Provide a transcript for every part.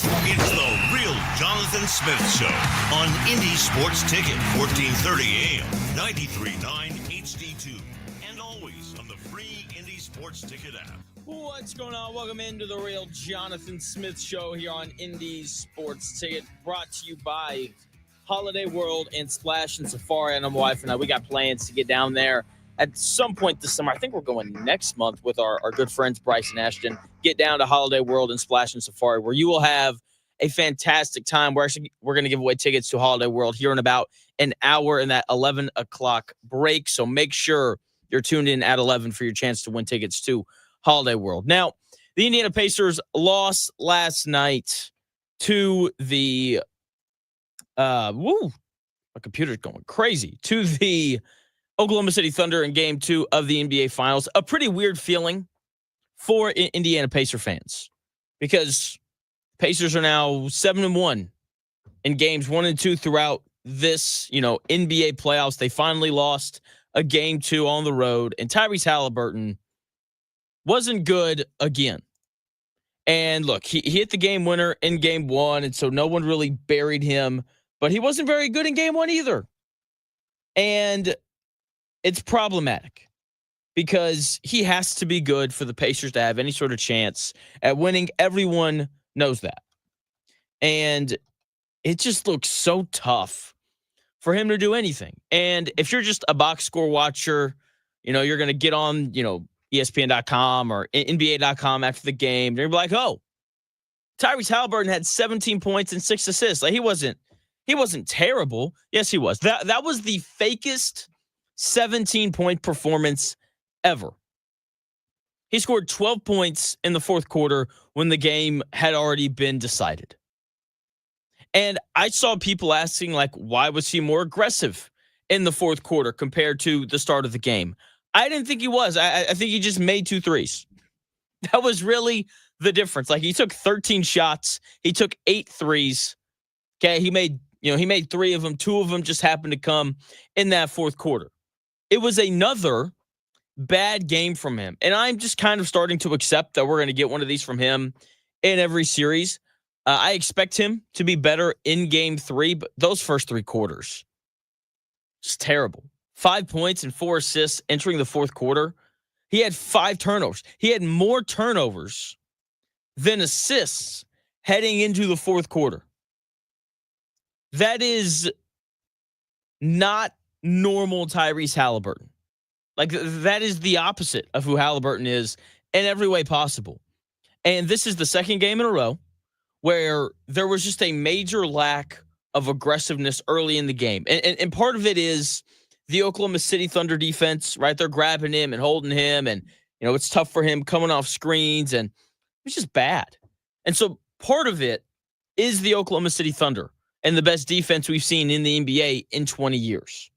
It's the Real Jonathan Smith Show on Indie Sports Ticket, 1430 AM, 93.9 HD2, and always on the free Indie Sports Ticket app. What's going on? Welcome into the Real Jonathan Smith Show here on Indie Sports Ticket, brought to you by Holiday World and Splash and Safari. And my wife and I, we got plans to get down there at some point this summer. I think we're going next month with our good friends Bryce and Ashton. Get down to Holiday World and Splash and Safari, where you will have a fantastic time. We're going to give away tickets to Holiday World here in about an hour in that 11 o'clock break. So make sure you're tuned in at 11 for your chance to win tickets to Holiday World. Now, the Indiana Pacers lost last night to the my computer's going crazy, to the Oklahoma City Thunder in Game 2 of the NBA Finals. A pretty weird feeling for Indiana Pacer fans, because Pacers are now 7-1 in games 1 and 2 throughout this, NBA playoffs. They finally lost a Game 2 on the road, and Tyrese Haliburton wasn't good again. And look, he hit the game winner in Game 1, and so no one really buried him, but he wasn't very good in Game 1 either. And it's problematic, because he has to be good for the Pacers to have any sort of chance at winning. Everyone knows that. And it just looks so tough for him to do anything. And if you're just a box score watcher, you're going to get on, ESPN.com or NBA.com after the game. They're like, oh, Tyrese Haliburton had 17 points and 6 assists. Like, he wasn't terrible. Yes, he was. That was the fakest 17-point performance ever. He scored 12 points in the fourth quarter when the game had already been decided. And I saw people asking, like, why was he more aggressive in the fourth quarter compared to the start of the game? I didn't think he was. I think he just made 2 threes. That was really the difference. Like, he took 13 shots. He took 8 threes. Okay, he made 3 of them. 2 of them just happened to come in that fourth quarter. It was another bad game from him. And I'm just kind of starting to accept that we're going to get one of these from him in every series. I expect him to be better in Game 3, but those first 3 quarters, just terrible. 5 points and 4 assists entering the fourth quarter. He had 5 turnovers. He had more turnovers than assists heading into the fourth quarter. That is not normal Tyrese Haliburton. Like, that is the opposite of who Haliburton is in every way possible. And this is the second game in a row where there was just a major lack of aggressiveness early in the game. And part of it is the Oklahoma City Thunder defense, right? They're grabbing him and holding him, and, it's tough for him coming off screens, and it's just bad. And so part of it is the Oklahoma City Thunder and the best defense we've seen in the NBA in 20 years.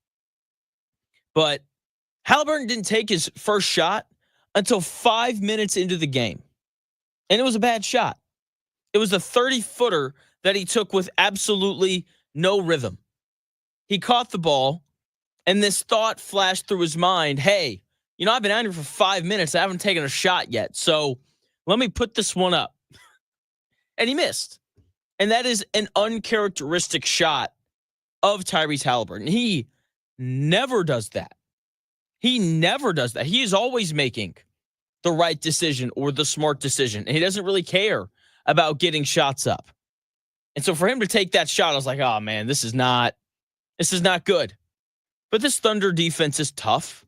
But Haliburton didn't take his first shot until 5 minutes into the game. And it was a bad shot. It was a 30-footer that he took with absolutely no rhythm. He caught the ball, and this thought flashed through his mind, hey, I've been out here for 5 minutes. I haven't taken a shot yet, so let me put this one up. And he missed. And that is an uncharacteristic shot of Tyrese Haliburton. He never does that. He never does that. He is always making the right decision or the smart decision. And he doesn't really care about getting shots up. And so for him to take that shot, I was like, oh man, this is not good. But this Thunder defense is tough.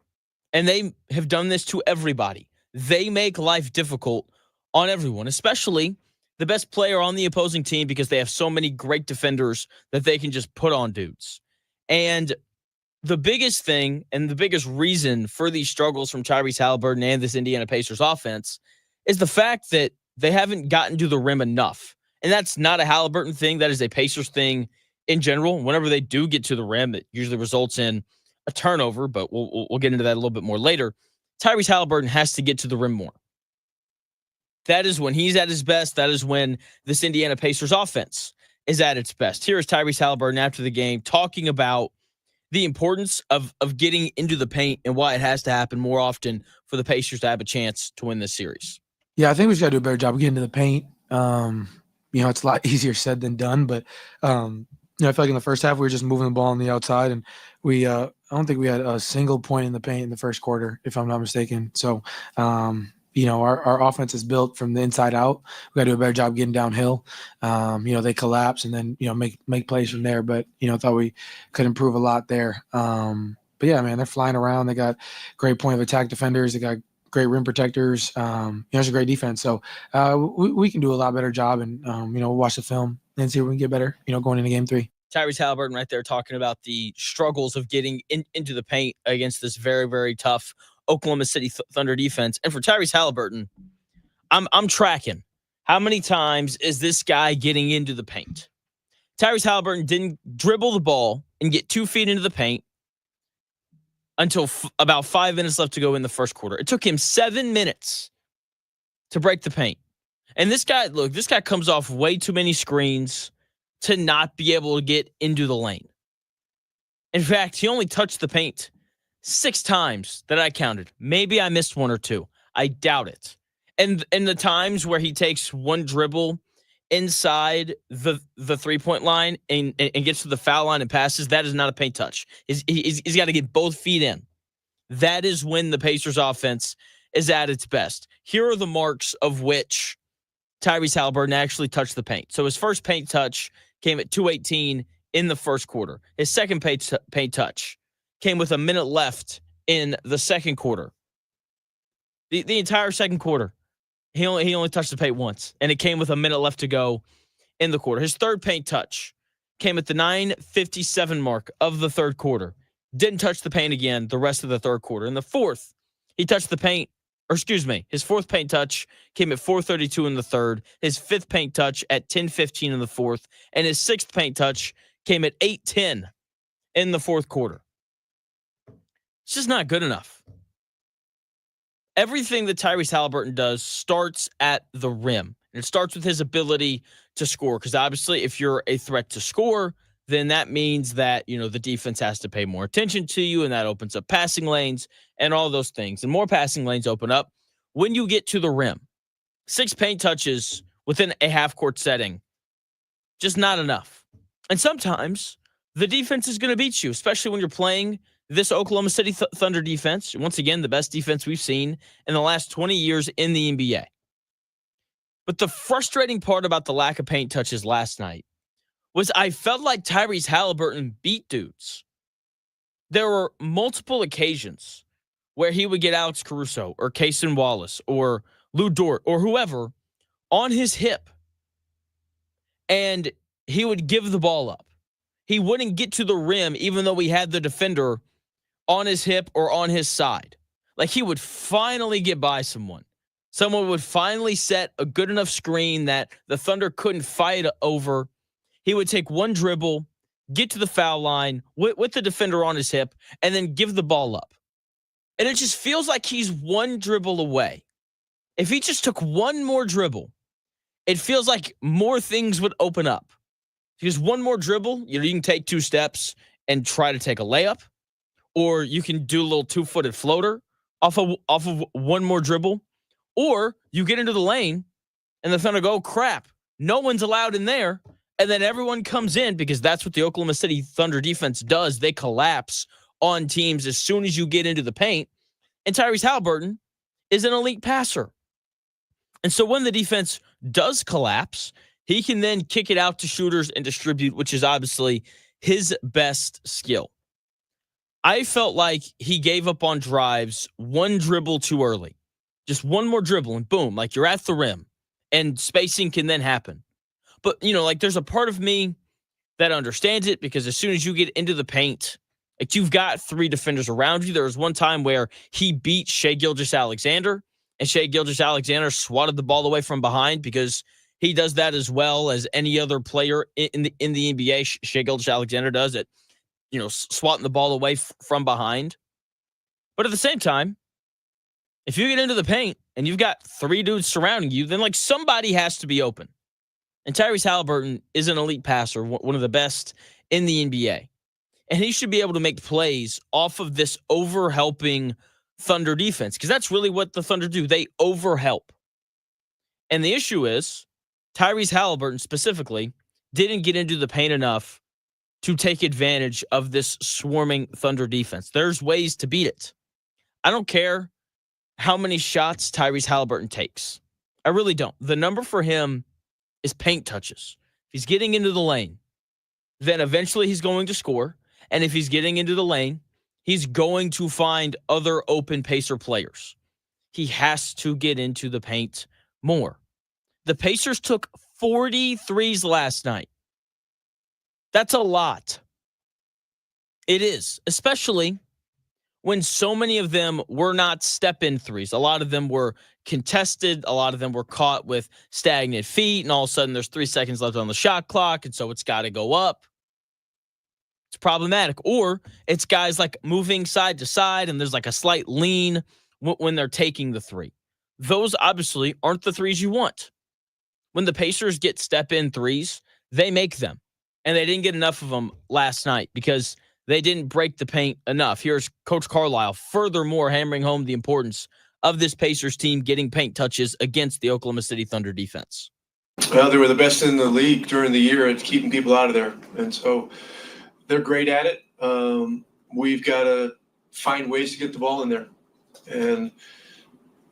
And they have done this to everybody. They make life difficult on everyone, especially the best player on the opposing team, because they have so many great defenders that they can just put on dudes. And the biggest thing and the biggest reason for these struggles from Tyrese Haliburton and this Indiana Pacers offense is the fact that they haven't gotten to the rim enough. And that's not a Haliburton thing. That is a Pacers thing in general. Whenever they do get to the rim, it usually results in a turnover, but we'll get into that a little bit more later. Tyrese Haliburton has to get to the rim more. That is when he's at his best. That is when this Indiana Pacers offense is at its best. Here is Tyrese Haliburton after the game talking about the importance of getting into the paint and why it has to happen more often for the Pacers to have a chance to win this series. Yeah, I think we just got to do a better job of getting to the paint. It's a lot easier said than done, but I feel like in the first half we were just moving the ball on the outside, and I don't think we had a single point in the paint in the first quarter, if I'm not mistaken. So, our offense is built from the inside out. We got to do a better job getting downhill. They collapse and then make plays from there. But thought we could improve a lot there. But yeah, man, they're flying around. They got great point of attack defenders. They got great rim protectors. It's a great defense. So we can do a lot better job, and we'll watch the film and see if we can get better. Going into Game 3. Tyrese Haliburton right there talking about the struggles of getting into the paint against this very, very tough Oklahoma City Thunder defense. And for Tyrese Haliburton, I'm tracking. How many times is this guy getting into the paint? Tyrese Haliburton didn't dribble the ball and get 2 feet into the paint until about 5 minutes left to go in the first quarter. It took him 7 minutes to break the paint. And this guy comes off way too many screens to not be able to get into the lane. In fact, he only touched the paint 6 times that I counted. Maybe I missed 1 or 2. I doubt it. And in the times where he takes one dribble inside the 3-point line and gets to the foul line and passes, that is not a paint touch. He's got to get both feet in. That is when the Pacers offense is at its best. Here are the marks of which Tyrese Haliburton actually touched the paint. So his first paint touch came at 2:18 in the first quarter. His second paint touch came with a minute left in the second quarter. The entire second quarter, he only touched the paint once, and it came with a minute left to go in the quarter. His third paint touch came at the 9:57 mark of the third quarter. Didn't touch the paint again the rest of the third quarter. In the fourth, he touched the paint. His fourth paint touch came at 4:32 in the third, his fifth paint touch at 10:15 in the fourth, and his sixth paint touch came at 8:10 in the fourth quarter. It's just not good enough. Everything that Tyrese Haliburton does starts at the rim. And it starts with his ability to score, because obviously if you're a threat to score, then that means that, the defense has to pay more attention to you, and that opens up passing lanes and all those things. And more passing lanes open up when you get to the rim. 6 paint touches within a half-court setting, just not enough. And sometimes the defense is going to beat you, especially when you're playing this Oklahoma City Thunder defense. Once again, the best defense we've seen in the last 20 years in the NBA. But the frustrating part about the lack of paint touches last night was I felt like Tyrese Haliburton beat dudes. There were multiple occasions where he would get Alex Caruso or Cason Wallace or Lou Dort or whoever on his hip, and he would give the ball up. He wouldn't get to the rim even though he had the defender on his hip or on his side. Like, he would finally get by someone. Someone would finally set a good enough screen that the Thunder couldn't fight over. He would take one dribble, get to the foul line with the defender on his hip, and then give the ball up. And it just feels like he's one dribble away. If he just took one more dribble, it feels like more things would open up. Because one more dribble, you can take 2 steps and try to take a layup, or you can do a little 2-footed floater off of one more dribble, or you get into the lane and the Thunder go, crap, no one's allowed in there. And then everyone comes in, because that's what the Oklahoma City Thunder defense does. They collapse on teams as soon as you get into the paint. And Tyrese Haliburton is an elite passer. And so when the defense does collapse, he can then kick it out to shooters and distribute, which is obviously his best skill. I felt like he gave up on drives one dribble too early. Just one more dribble and boom, like you're at the rim. And spacing can then happen. But, there's a part of me that understands it, because as soon as you get into the paint, like, you've got 3 defenders around you. There was one time where he beat Shai Gilgeous-Alexander, and Shai Gilgeous-Alexander swatted the ball away from behind, because he does that as well as any other player in the NBA. Shai Gilgeous-Alexander does it, swatting the ball away from behind. But at the same time, if you get into the paint and you've got 3 dudes surrounding you, then somebody has to be open. And Tyrese Haliburton is an elite passer, one of the best in the NBA. And he should be able to make plays off of this overhelping Thunder defense, because that's really what the Thunder do. They overhelp. And the issue is Tyrese Haliburton specifically didn't get into the paint enough to take advantage of this swarming Thunder defense. There's ways to beat it. I don't care how many shots Tyrese Haliburton takes. I really don't. The number for him is paint touches. If he's getting into the lane, then eventually he's going to score. And if he's getting into the lane, he's going to find other open Pacer players. He has to get into the paint more. The Pacers took 43s last night. That's a lot. It is, especially when so many of them were not step-in threes. A lot of them were contested. A lot of them were caught with stagnant feet, and all of a sudden there's 3 seconds left on the shot clock, and so it's got to go up. It's problematic. Or it's guys like moving side to side, and there's like a slight lean when they're taking the three. Those obviously aren't the threes you want. When the Pacers get step-in threes, they make them. And they didn't get enough of them last night because they didn't break the paint enough. Here's Coach Carlisle furthermore hammering home the importance of this Pacers team getting paint touches against the Oklahoma City Thunder defense. Well, they were the best in the league during the year at keeping people out of there. And so they're great at it. We've got to find ways to get the ball in there. And,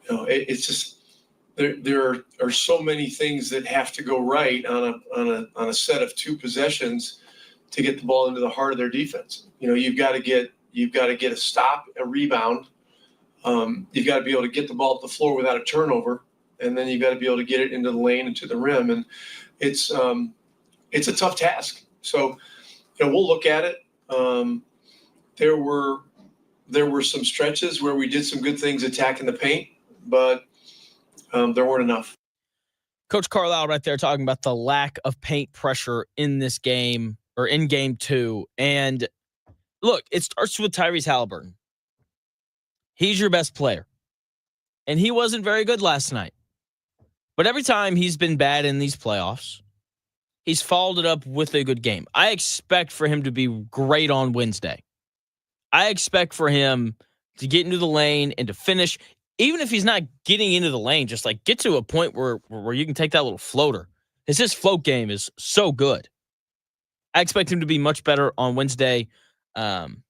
it's just there are so many things that have to go right on a set of 2 possessions to get the ball into the heart of their defense. You've got to get a stop, a rebound. You've got to be able to get the ball up the floor without a turnover, and then you've got to be able to get it into the lane and to the rim. And it's a tough task. So, we'll look at it. There were some stretches where we did some good things attacking the paint, but there weren't enough. Coach Carlisle right there talking about the lack of paint pressure in this game or in game 2. And look, it starts with Tyrese Haliburton. He's your best player. And he wasn't very good last night. But every time he's been bad in these playoffs, he's followed it up with a good game. I expect for him to be great on Wednesday. I expect for him to get into the lane and to finish. Even if he's not getting into the lane, just like get to a point where you can take that little floater. His float game is so good. I expect him to be much better on Wednesday. And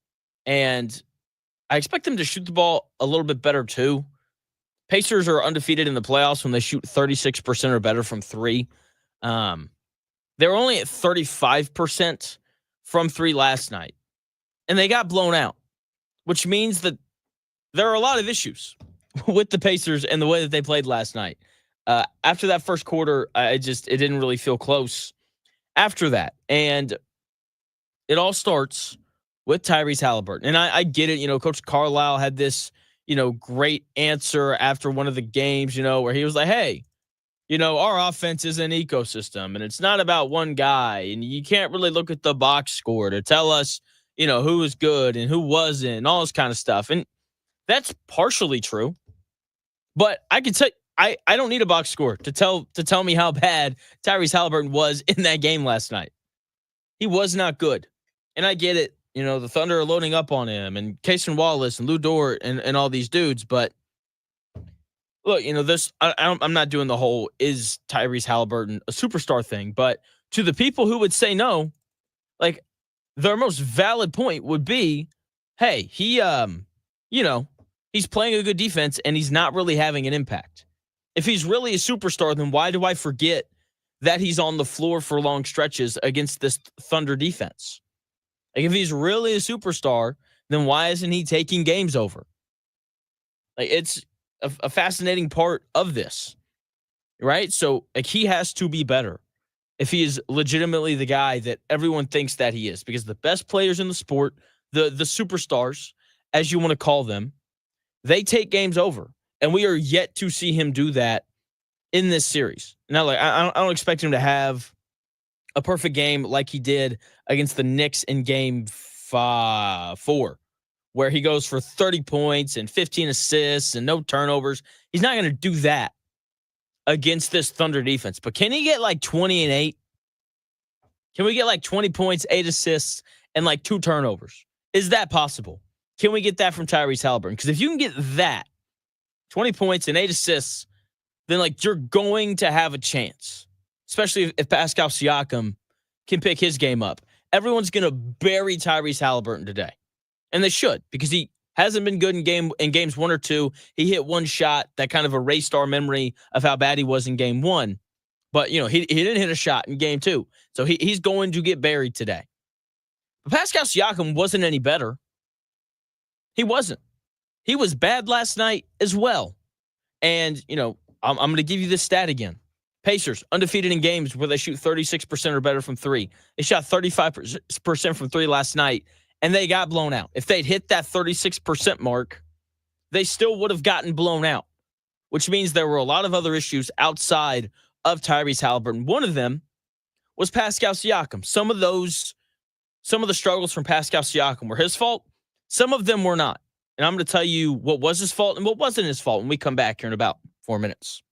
I expect him to shoot the ball a little bit better too. Pacers are undefeated in the playoffs when they shoot 36% or better from 3. They're only at 35% from 3 last night. And they got blown out, which means that there are a lot of issues with the Pacers and the way that they played last night. After that first quarter, it didn't really feel close after that. And it all starts with Tyrese Haliburton. And I get it. Coach Carlisle had this, great answer after one of the games, where he was like, hey, our offense is an ecosystem and it's not about one guy. And you can't really look at the box score to tell us, who was good and who wasn't and all this kind of stuff. And that's partially true. But I can tell you, I don't need a box score to tell me how bad Tyrese Haliburton was in that game last night. He was not good. And I get it. The Thunder are loading up on him and Cason Wallace and Lou Dort and all these dudes. But look, I'm not doing the whole is Tyrese Haliburton a superstar thing. But to the people who would say no, like their most valid point would be, hey, he, he's playing a good defense and he's not really having an impact. If he's really a superstar, then why do I forget that he's on the floor for long stretches against this Thunder defense? Like if he's really a superstar, then why isn't he taking games over? Like it's a fascinating part of this, right? So like he has to be better if he is legitimately the guy that everyone thinks that he is, because the best players in the sport, the superstars, as you want to call them, they take games over, and we are yet to see him do that in this series. Now, like I don't expect him to have a perfect game like he did against the Knicks in game 4, where he goes for 30 points and 15 assists and no turnovers. He's not going to do that against this Thunder defense. But can he get like 20 and 8? Can we get like 20 points, 8 assists, and like 2 turnovers? Is that possible? Can we get that from Tyrese Haliburton? Because if you can get that, 20 points and 8 assists, then like you're going to have a chance. especially if Pascal Siakam can pick his game up. Everyone's going to bury Tyrese Haliburton today. And they should, because he hasn't been good in games 1 or 2. He hit one shot that kind of erased our memory of how bad he was in game 1. But, he didn't hit a shot in game 2. So he's going to get buried today. But Pascal Siakam wasn't any better. He wasn't. He was bad last night as well. And, I'm going to give you this stat again. Pacers, undefeated in games where they shoot 36% or better from 3. They shot 35% from 3 last night, and they got blown out. If they'd hit that 36% mark, they still would have gotten blown out, which means there were a lot of other issues outside of Tyrese Haliburton. One of them was Pascal Siakam. Some of the struggles from Pascal Siakam were his fault. Some of them were not. And I'm going to tell you what was his fault and what wasn't his fault when we come back here in about 4 minutes.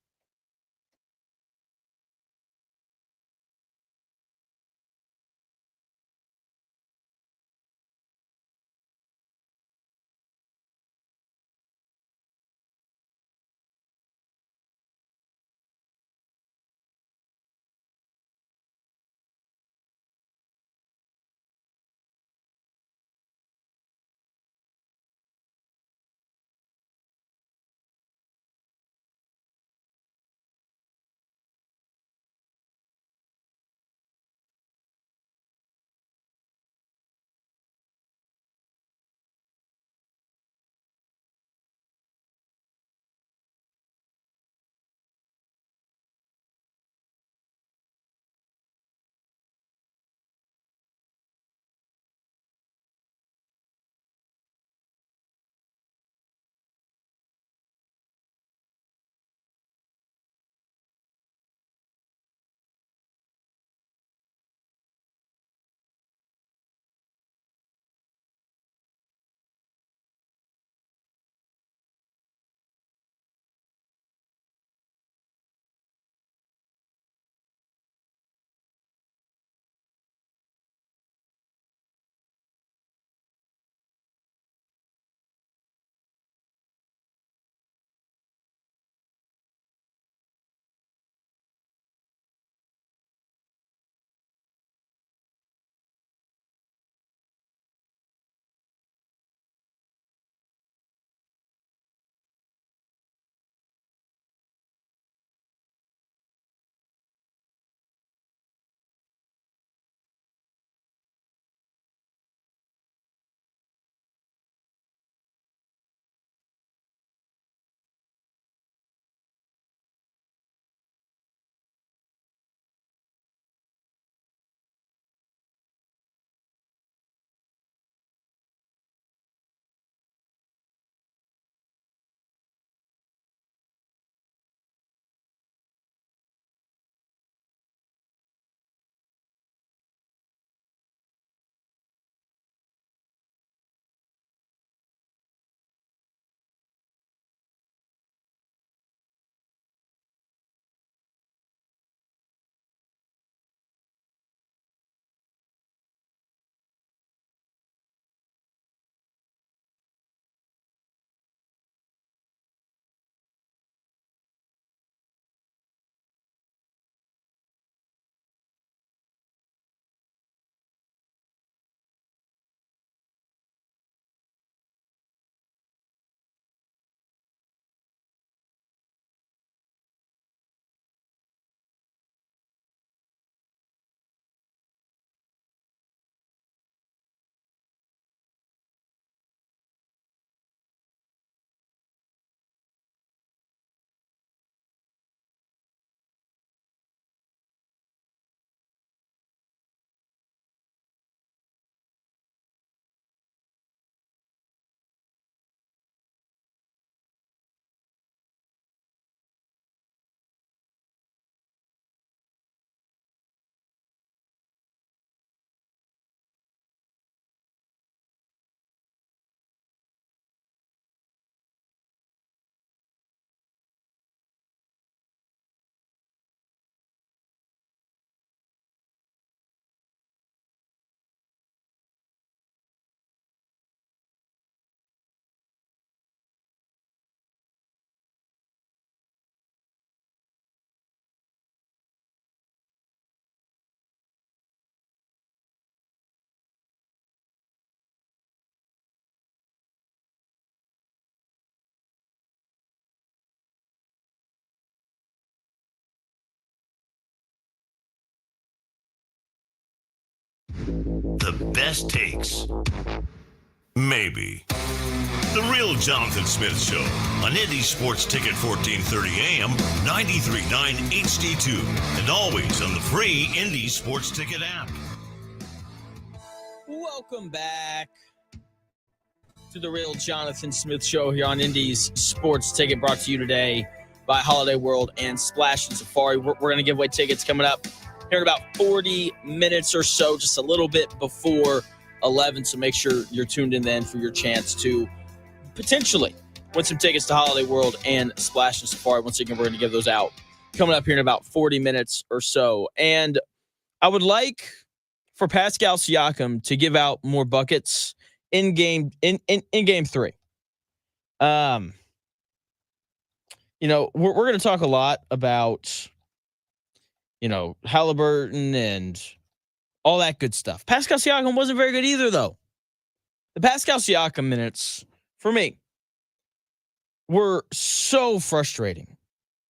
The best takes. Maybe. The Real Jonathan Smith Show on Indy Sports Ticket 1430 AM, 93.9 HD2, and always on the free Indy Sports Ticket app. Welcome back to the Real Jonathan Smith Show here on Indy's Sports Ticket, brought to you today by Holiday World and Splash and Safari. We're going to give away tickets coming up here in about 40 minutes or so, just a little bit before 11, so make sure you're tuned in then for your chance to potentially win some tickets to Holiday World and Splash and Safari. Once again, we're going to give those out coming up here in about 40 minutes or so. And I would like for Pascal Siakam to give out more buckets in game 3. We're going to talk a lot about, Haliburton and all that good stuff. Pascal Siakam wasn't very good either, though. The Pascal Siakam minutes, for me, were so frustrating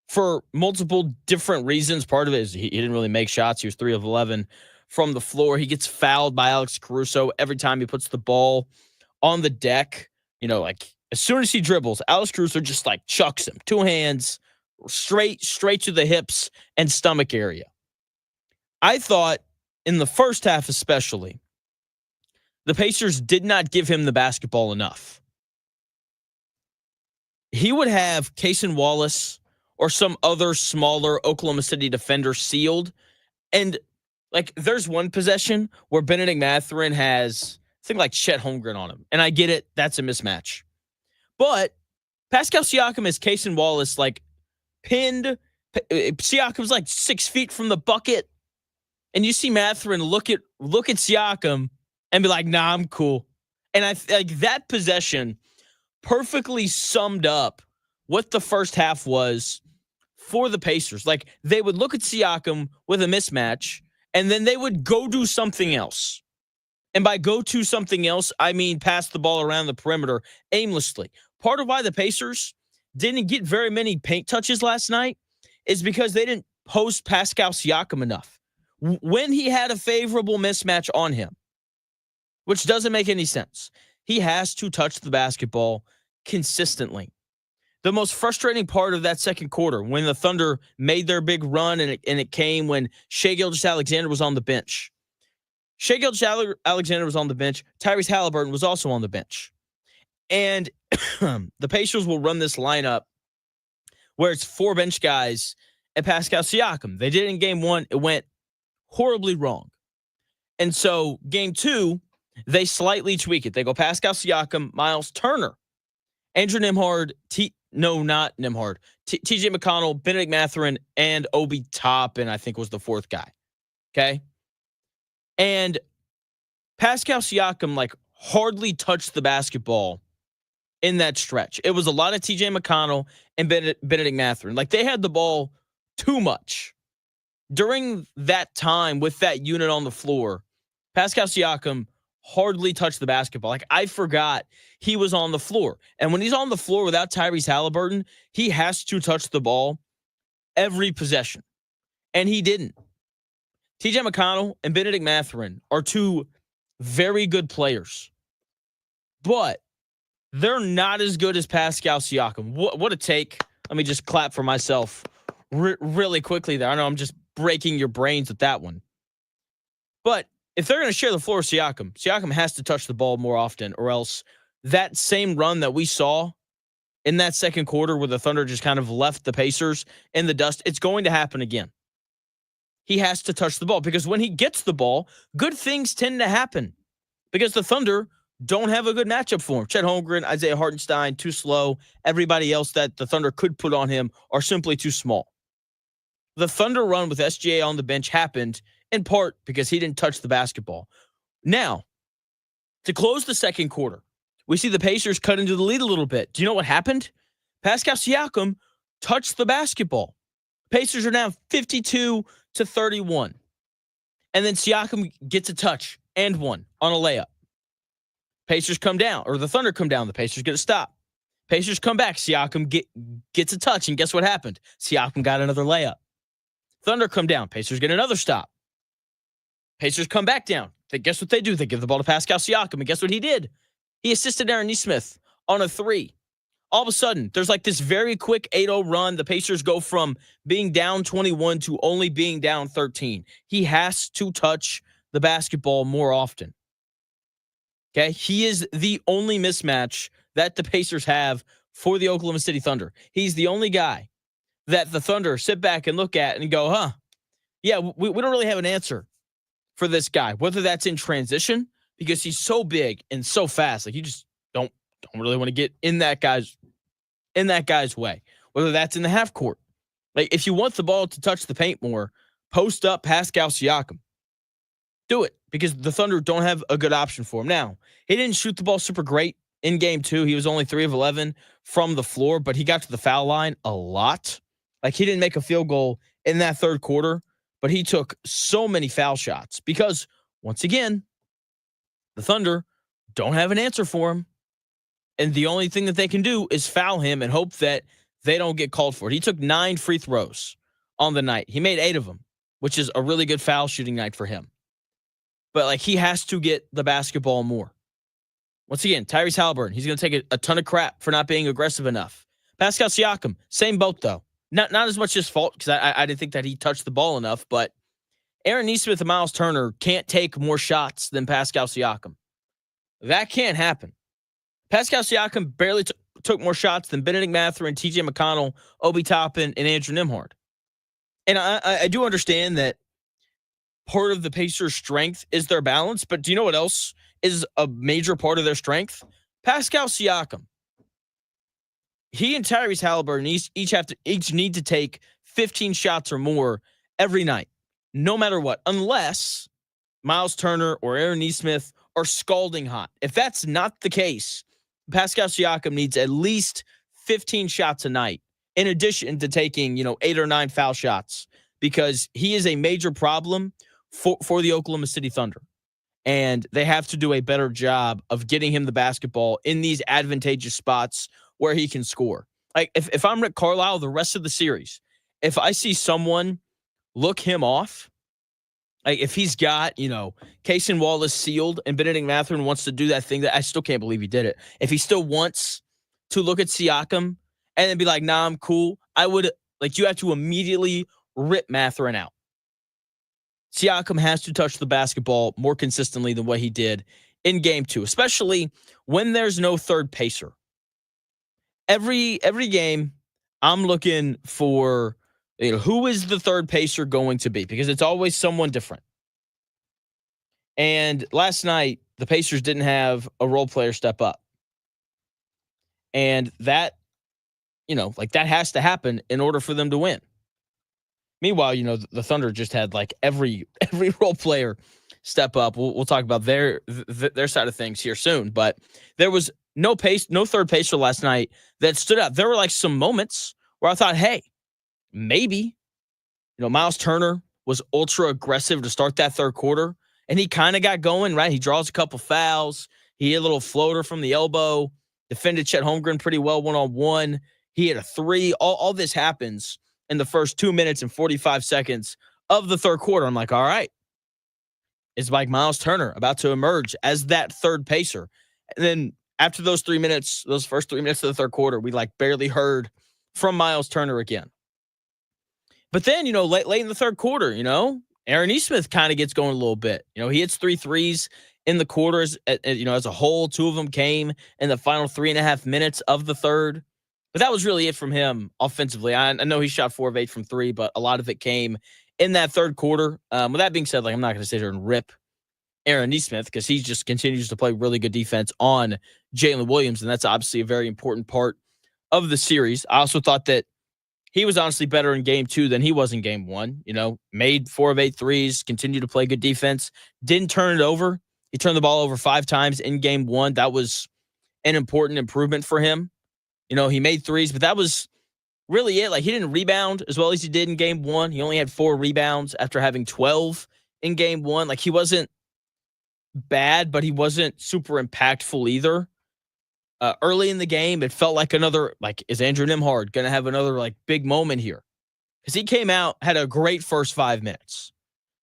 for multiple different reasons. Part of it is he didn't really make shots. He was 3 of 11 from the floor. He gets fouled by Alex Caruso every time he puts the ball on the deck. As soon as he dribbles, Alex Caruso just chucks him. 2 hands, straight to the hips and stomach area. I thought in the first half especially, the Pacers did not give him the basketball enough. He would have Cason Wallace or some other smaller Oklahoma City defender sealed. And there's one possession where Benedict Mathurin has, I think, Chet Holmgren on him. And I get it. That's a mismatch. But Pascal Siakam is Cason Wallace, pinned. Siakam's 6 feet from the bucket. And you see Mathurin look at Siakam and be like, nah, I'm cool. And that possession perfectly summed up what the first half was for the Pacers. They would look at Siakam with a mismatch, and then they would go do something else. And by go to something else, I mean pass the ball around the perimeter aimlessly. Part of why the Pacers didn't get very many paint touches last night is because they didn't post Pascal Siakam enough. When he had a favorable mismatch on him, which doesn't make any sense, he has to touch the basketball consistently. The most frustrating part of that second quarter, when the Thunder made their big run, and it came when Shai Gilgeous-Alexander was on the bench. Shai Gilgeous-Alexander was on the bench. Tyrese Haliburton was also on the bench. And the Pacers will run this lineup where it's 4 bench guys and Pascal Siakam. They did it in game 1. It went horribly wrong. And so game 2, they slightly tweak it. They go Pascal Siakam, Miles Turner, Andrew Nembhard, TJ McConnell, Benedict Mathurin, and Obi Toppin, I think, was the 4th guy. Okay? And Pascal Siakam, hardly touched the basketball in that stretch. It was a lot of TJ McConnell and Benedict Mathurin. They had the ball too much. During that time with that unit on the floor, Pascal Siakam hardly touched the basketball. I forgot he was on the floor. And when he's on the floor without Tyrese Haliburton, he has to touch the ball every possession. And he didn't. TJ McConnell and Benedict Mathurin are 2 very good players. But they're not as good as Pascal Siakam. What a take. Let me just clap for myself really quickly there. I know I'm just breaking your brains with that one. But if they're going to share the floor with Siakam has to touch the ball more often, or else that same run that we saw in that second quarter where the Thunder just kind of left the Pacers in the dust, it's going to happen again. He has to touch the ball, because when he gets the ball, good things tend to happen, because the Thunder don't have a good matchup for him. Chet Holmgren, Isaiah Hartenstein, too slow. Everybody else that the Thunder could put on him are simply too small. The Thunder run with SGA on the bench happened in part because he didn't touch the basketball. Now, to close the second quarter, we see the Pacers cut into the lead a little bit. Do you know what happened? Pascal Siakam touched the basketball. Pacers are now 52-31. And then Siakam gets a touch and one on a layup. Pacers come down, or the Thunder come down. The Pacers get a stop. Pacers come back. Siakam gets a touch, and guess what happened? Siakam got another layup. Thunder come down. Pacers get another stop. Pacers come back down. guess what they do? They give the ball to Pascal Siakam, and guess what he did? He assisted Aaron Nesmith on a 3. All of a sudden, there's like this very quick 8-0 run. The Pacers go from being down 21 to only being down 13. He has to touch the basketball more often. Okay? He is the only mismatch that the Pacers have for the Oklahoma City Thunder. He's the only guy that the Thunder sit back and look at and go, yeah, we don't really have an answer for this guy, whether that's in transition, because he's so big and so fast. Like, you just don't really want to get in that guy's way, whether that's in the half court. Like, if you want the ball to touch the paint more, post up Pascal Siakam. Do it, because the Thunder don't have a good option for him. Now, he didn't shoot the ball super great in game 2. He was only 3 of 11 from the floor, but he got to the foul line a lot. Like, he didn't make a field goal in that third quarter, but he took so many foul shots because, once again, the Thunder don't have an answer for him. And the only thing that they can do is foul him and hope that they don't get called for it. He took 9 free throws on the night. He made 8 of them, which is a really good foul shooting night for him. But, like, he has to get the basketball more. Once again, Tyrese Haliburton, he's going to take a ton of crap for not being aggressive enough. Pascal Siakam, same boat, though. Not as much his fault, because I didn't think that he touched the ball enough, but Aaron Nesmith and Miles Turner can't take more shots than Pascal Siakam. That can't happen. Pascal Siakam barely took more shots than Benedict Mathurin, TJ McConnell, Obi Toppin, and Andrew Nembhard. And I do understand that part of the Pacers' strength is their balance, but do you know what else is a major part of their strength? Pascal Siakam. He and Tyrese Haliburton each need to take 15 shots or more every night, no matter what, unless Miles Turner or Aaron Nesmith are scalding hot. If that's not the case, Pascal Siakam needs at least 15 shots a night, in addition to taking, 8 or 9 foul shots, because he is a major problem for the Oklahoma City Thunder. And they have to do a better job of getting him the basketball in these advantageous spots where he can score. Like, if I'm Rick Carlisle the rest of the series, if I see someone look him off, like if he's got, Cason Wallace sealed and Benedict Mathurin wants to do that thing that I still can't believe he did it. If he still wants to look at Siakam and then be like, nah, I'm cool, I would, you have to immediately rip Mathurin out. Siakam has to touch the basketball more consistently than what he did in game 2, especially when there's no third pacer. Every game, I'm looking for, who is the third pacer going to be? Because it's always someone different. And last night, the Pacers didn't have a role player step up. And that, that has to happen in order for them to win. Meanwhile, the Thunder just had every role player step up. We'll talk about their side of things here soon, but there was no third pacer last night that stood out. There were some moments where I thought, hey, maybe, Miles Turner was ultra aggressive to start that third quarter, and he kind of got going, right? He draws a couple fouls. He hit a little floater from the elbow, defended Chet Holmgren pretty well one-on-one. He hit a 3. All this happens in the first 2 minutes and 45 seconds of the third quarter. I'm like, all right, is Miles Turner about to emerge as that third pacer? And then after those first 3 minutes of the third quarter, we barely heard from Miles Turner again. But then, late in the third quarter, Aaron Nesmith kind of gets going a little bit. He hits 3 threes in the quarters, as a whole. 2 of them came in the final 3.5 minutes of the third. But that was really it from him offensively. I know he shot 4 of 8 from 3, but a lot of it came in that third quarter. With that being said, I'm not going to sit here and rip Aaron Nesmith, because he just continues to play really good defense on Jalen Williams, and that's obviously a very important part of the series. I also thought that he was honestly better in game 2 than he was in game 1. Made 4 of 8 threes, continued to play good defense, didn't turn it over. He turned the ball over 5 times in game 1. That was an important improvement for him. He made 3s, but that was really it. He didn't rebound as well as he did in game 1. He only had 4 rebounds after having 12 in game 1. He wasn't bad, but he wasn't super impactful either. Early in the game, it felt like another, is Andrew Nembhard going to have another, big moment here? Because he came out, had a great first 5 minutes.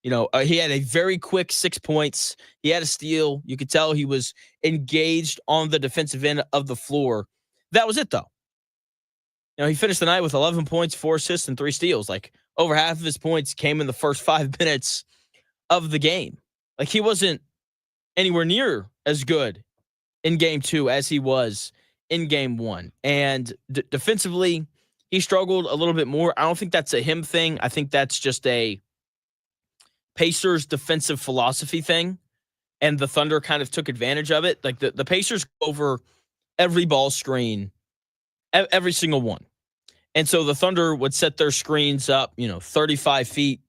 He had a very quick 6 points. He had a steal. You could tell he was engaged on the defensive end of the floor. That was it, though. He finished the night with 11 points, 4 assists, and 3 steals. Like, over half of his points came in the first 5 minutes of the game. Like, he wasn't anywhere near as good in game 2 as he was in game 1. And defensively, he struggled a little bit more. I don't think that's a him thing. I think that's just a Pacers defensive philosophy thing. And the Thunder kind of took advantage of it. Like, the Pacers go over every ball screen, every single one. And so the Thunder would set their screens up, 35 feet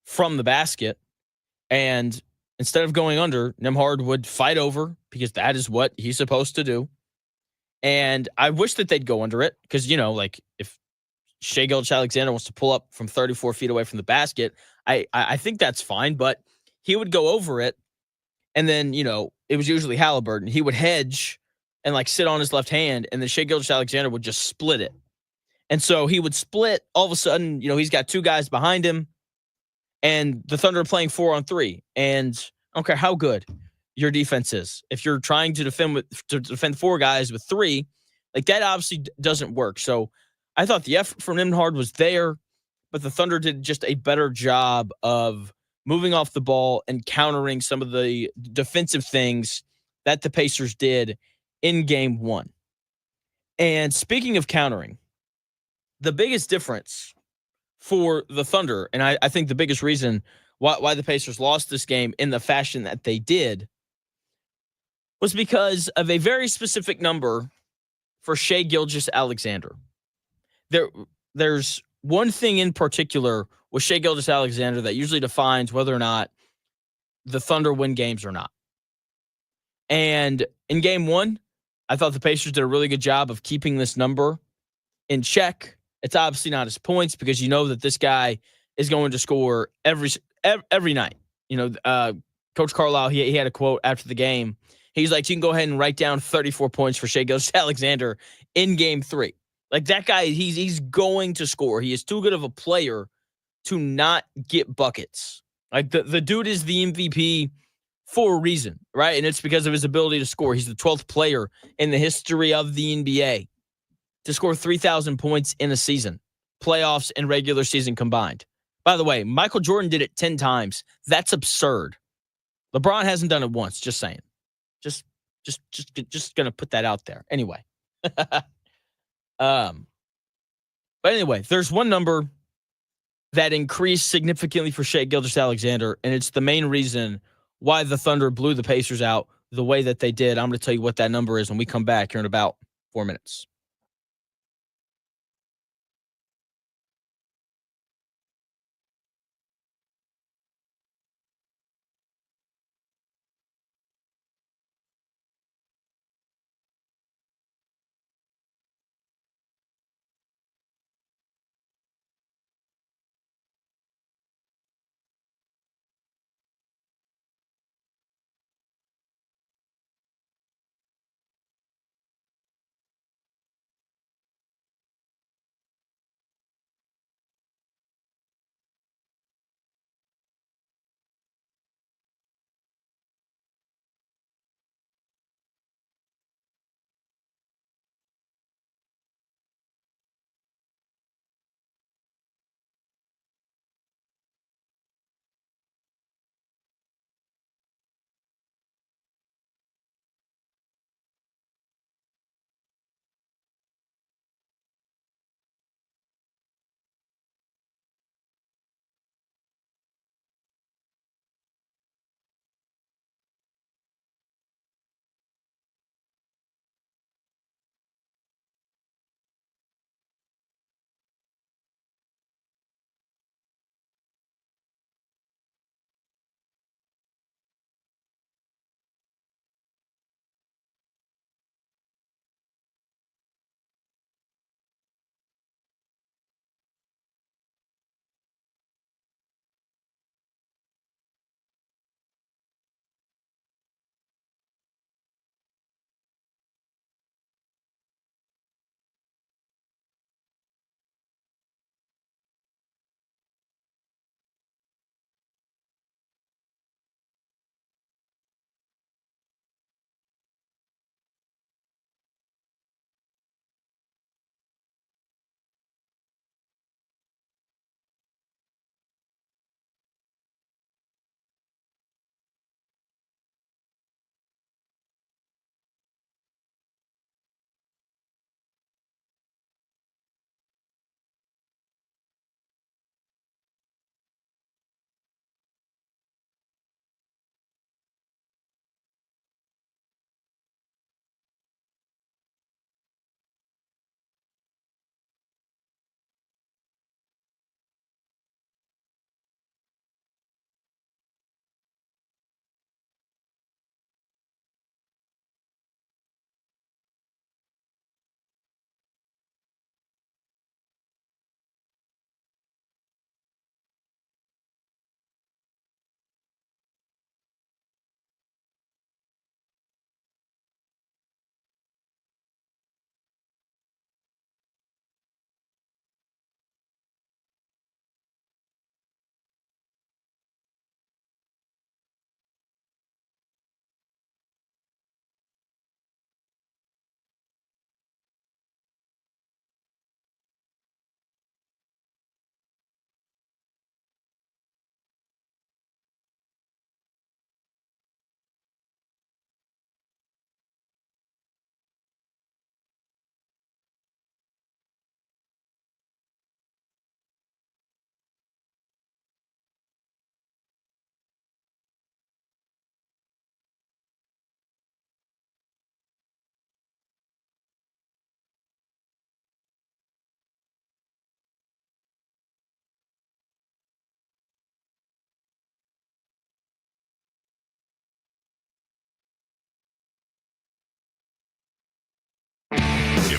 from the basket. And instead of going under, Nembhard would fight over, because that is what he's supposed to do. And I wish that they'd go under it, because, if Shai Gilgeous-Alexander wants to pull up from 34 feet away from the basket, I think that's fine. But he would go over it, and then, it was usually Haliburton. He would hedge and sit on his left hand, and then Shai Gilgeous-Alexander would just split it. And so he would split. All of a sudden, he's got 2 guys behind him, and the Thunder are playing 4-on-3. And I don't care how good your defense is, if you're trying to defend 4 guys with 3, that obviously doesn't work. So I thought the effort from Nembhard was there, but the Thunder did just a better job of moving off the ball and countering some of the defensive things that the Pacers did in game 1. And speaking of countering, the biggest difference for the Thunder, and I think the biggest reason why the Pacers lost this game in the fashion that they did, was because of a very specific number for Shai Gilgeous-Alexander. There's one thing in particular with Shai Gilgeous-Alexander that usually defines whether or not the Thunder win games or not. And in game 1, I thought the Pacers did a really good job of keeping this number in check. It's obviously not his points, because you know that this guy is going to score every night. Coach Carlisle, he had a quote after the game. He's like, you can go ahead and write down 34 points for Shai Gilgeous-Alexander in game 3. That guy, he's going to score. He is too good of a player to not get buckets. The dude is the MVP for a reason, right? And it's because of his ability to score. He's the 12th player in the history of the NBA to score 3,000 points in a season, playoffs and regular season combined. By the way, Michael Jordan did it 10 times. That's absurd. LeBron hasn't done it once, just saying. Just going to put that out there. Anyway. But anyway, there's one number that increased significantly for Shai Gilgeous-Alexander, and it's the main reason why the Thunder blew the Pacers out the way that they did. I'm going to tell you what that number is when we come back here in about 4 minutes.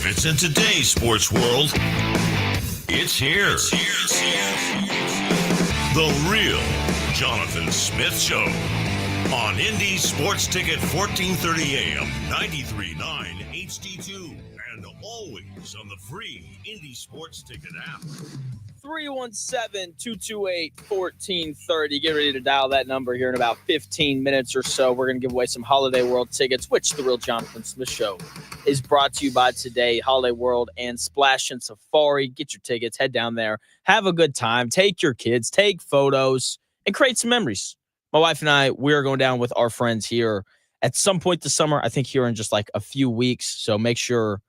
it's in today's sports world, it's here. The Real Jonathan Smith Show on Indy Sports Ticket 1430 AM, 93.9 HD2, and always on the free Indy Sports Ticket app. 317-228-1430. Get ready to dial that number here in about 15 minutes or so. We're going to give away some Holiday World tickets, which the Real Jonathan Smith Show is brought to you by today, Holiday World and Splash and Safari. Get your tickets, head down there, have a good time, take your kids, take photos, and create some memories. My wife and I, we are going down with our friends here at some point this summer. I think here in just like a few weeks. So make sure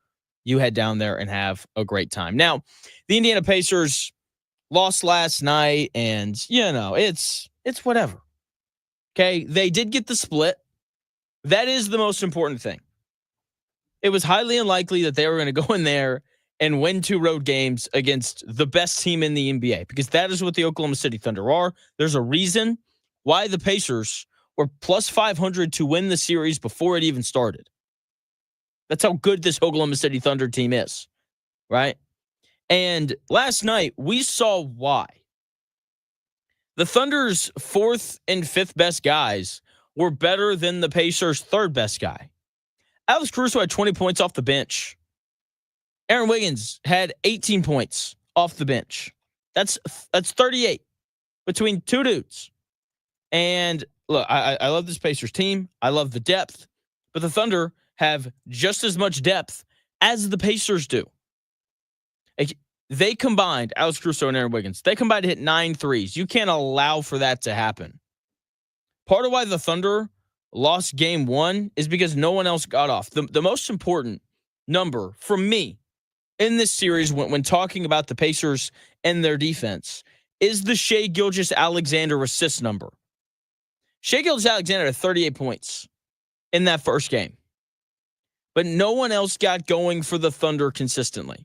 you head down there and have a great time. Now, the Indiana Pacers lost last night, and, it's whatever. Okay, they did get the split. That is the most important thing. It was highly unlikely that they were going to go in there and win 2 road games against the best team in the NBA, because that is what the Oklahoma City Thunder are. There's a reason why the Pacers were plus 500 to win the series before it even started. That's how good this Oklahoma City Thunder team is, right? And last night, we saw why. The Thunder's 4th and 5th best guys were better than the Pacers' 3rd best guy. Alex Caruso had 20 points off the bench. Aaron Wiggins had 18 points off the bench. That's 38 between 2 dudes. And look, I love this Pacers team. I love the depth. But the Thunder have just as much depth as the Pacers do. They combined, Alex Caruso and Aaron Wiggins, they combined to hit 9 threes. You can't allow for that to happen. Part of why the Thunder lost game 1 is because no one else got off. The most important number for me in this series when talking about the Pacers and their defense is the Shai Gilgeous-Alexander assist number. Shai Gilgeous-Alexander had 38 points in that first game. But no one else got going for the Thunder consistently.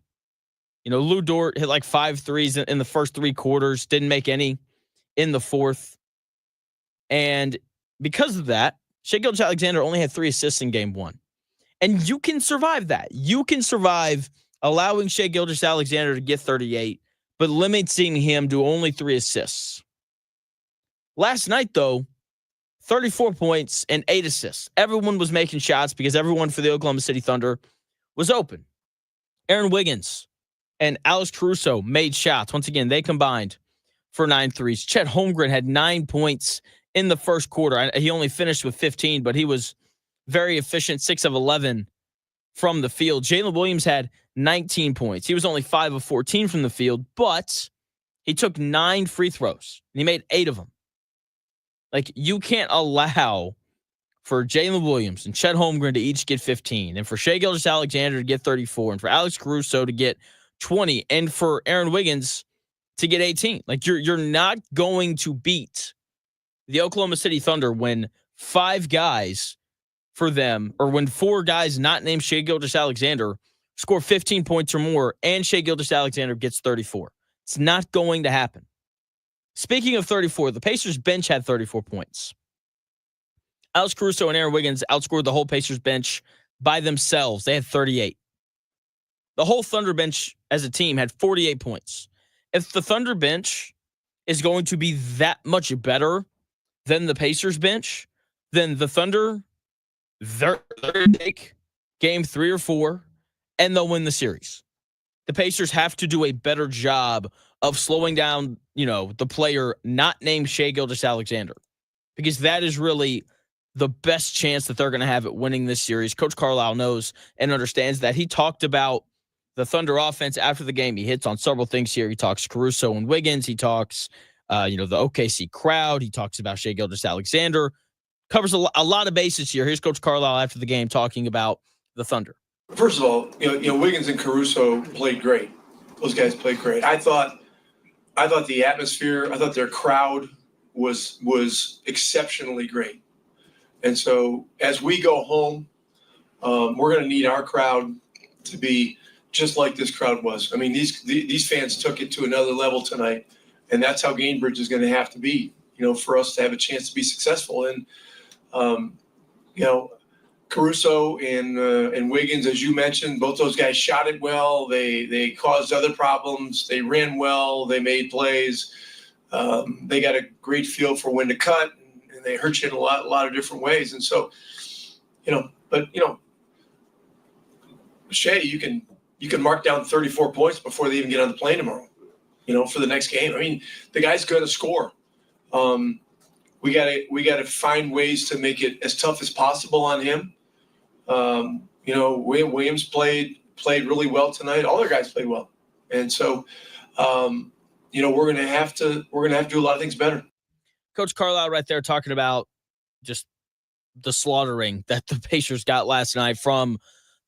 Lou Dort hit like 5 threes in the first 3 quarters, didn't make any in the 4th. And because of that, Shai Gilgeous-Alexander only had 3 assists in game 1. And you can survive that. You can survive allowing Shai Gilgeous-Alexander to get 38, but limiting him to only 3 assists. Last night, though, 34 points and 8 assists. Everyone was making shots because everyone for the Oklahoma City Thunder was open. Aaron Wiggins and Alex Caruso made shots. Once again, they combined for 9 threes. Chet Holmgren had 9 points in the first quarter. He only finished with 15, but he was very efficient, 6 of 11 from the field. Jalen Williams had 19 points. He was only 5 of 14 from the field, but he took 9 free throws, and he made 8 of them. You can't allow for Jalen Williams and Chet Holmgren to each get 15, and for Shai Gilgeous-Alexander to get 34, and for Alex Caruso to get 20, and for Aaron Wiggins to get 18. You're not going to beat the Oklahoma City Thunder when 5 guys for them, or when 4 guys not named Shai Gilgeous-Alexander score 15 points or more, and Shai Gilgeous-Alexander gets 34. It's not going to happen. Speaking of 34, the Pacers bench had 34 points. Alex Caruso and Aaron Wiggins outscored the whole Pacers bench by themselves. They had 38. The whole Thunder bench as a team had 48 points. If the Thunder bench is going to be that much better than the Pacers bench, then the Thunder, they're take game 3 or 4, and they'll win the series. The Pacers have to do a better job of slowing down, the player not named Shai Gilgeous-Alexander, because that is really the best chance that they're going to have at winning this series. Coach Carlisle knows and understands that. He talked about the Thunder offense after the game. He hits on several things here. He talks Caruso and Wiggins. He talks, the OKC crowd. He talks about Shai Gilgeous-Alexander. Covers a lot of bases here. Here's Coach Carlisle after the game talking about the Thunder. First of all, Wiggins and Caruso played great. Those guys played great. I thought the atmosphere, I thought their crowd was exceptionally great. And so as we go home, we're going to need our crowd to be just like this crowd was. I mean, these fans took it to another level tonight, and that's how Gainbridge is going to have to be, for us to have a chance to be successful. And, Caruso and Wiggins, as you mentioned, both those guys shot it well. They caused other problems. They ran well. They made plays. They got a great feel for when to cut, and they hurt you in a lot of different ways. And so, Shai, you can mark down 34 points before they even get on the plane tomorrow, for the next game. I mean, the guy's going to score. We got to find ways to make it as tough as possible on him. Williams played really well tonight. All their guys played well, and so we're gonna have to do a lot of things better. Coach Carlisle right there talking about just the slaughtering that the Pacers got last night from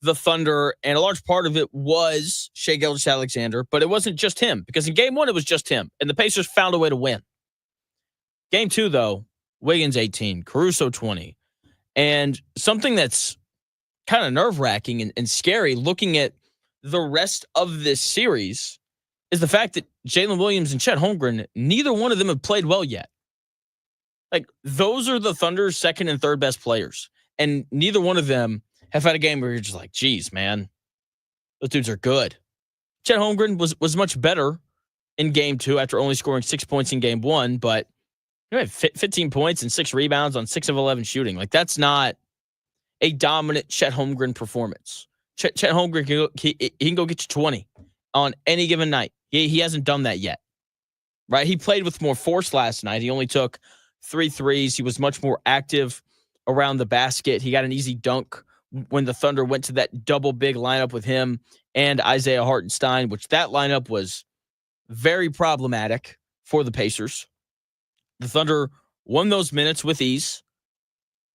the Thunder, and a large part of it was Shai Gilgeous-Alexander, but it wasn't just him, because in game one it was just him, and the Pacers found a way to win. Game two, though, Wiggins 18, Caruso 20, and something that's kind of nerve-wracking and scary looking at the rest of this series is the fact that Jalen Williams and Chet Holmgren, neither one of them have played well yet. Like, those are the Thunder's second and third best players, and neither one of them have had a game where you're just like, geez, man, those dudes are good. Chet Holmgren was much better in game two after only scoring 6 points in game one, but he had 15 points and 6 rebounds on 6 of 11 shooting. Like, that's not a dominant Chet Holmgren performance. Chet Holmgren can go get you 20 on any given night. He hasn't done that yet, right? He played with more force last night. He only took 3 threes. He was much more active around the basket. He got an easy dunk when the Thunder went to that double big lineup with him and Isaiah Hartenstein, which that lineup was very problematic for the Pacers. The Thunder won those minutes with ease.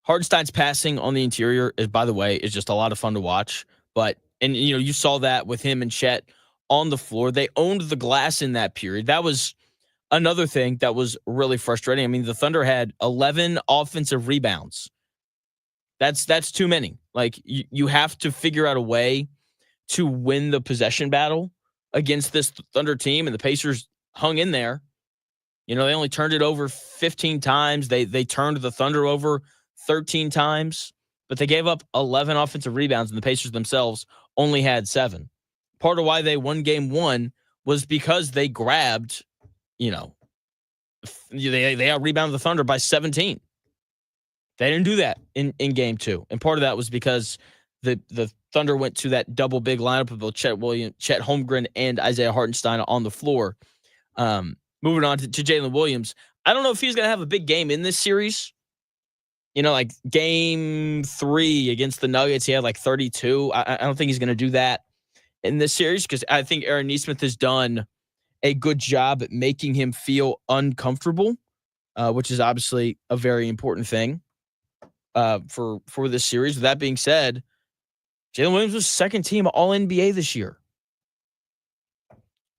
Hartenstein's passing on the interior, by the way, is just a lot of fun to watch. And you saw that with him and Chet on the floor. They owned the glass in that period. That was another thing that was really frustrating. I mean, the Thunder had 11 offensive rebounds. That's too many. Like, you have to figure out a way to win the possession battle against this Thunder team, and the Pacers hung in there. They only turned it over 15 times. They turned the Thunder over 13 times, but they gave up 11 offensive rebounds, and the Pacers themselves only had 7. Part of why they won game one was because they grabbed, they out-rebounded the Thunder by 17. They didn't do that in game two. And part of that was because the Thunder went to that double big lineup of both Chet Holmgren and Isaiah Hartenstein on the floor. Moving on to Jalen Williams. I don't know if he's going to have a big game in this series. Like game 3 against the Nuggets, he had like 32. I don't think he's going to do that in this series, because I think Aaron Nesmith has done a good job at making him feel uncomfortable, which is obviously a very important thing for this series. With that being said, Jalen Williams was second team All-NBA this year.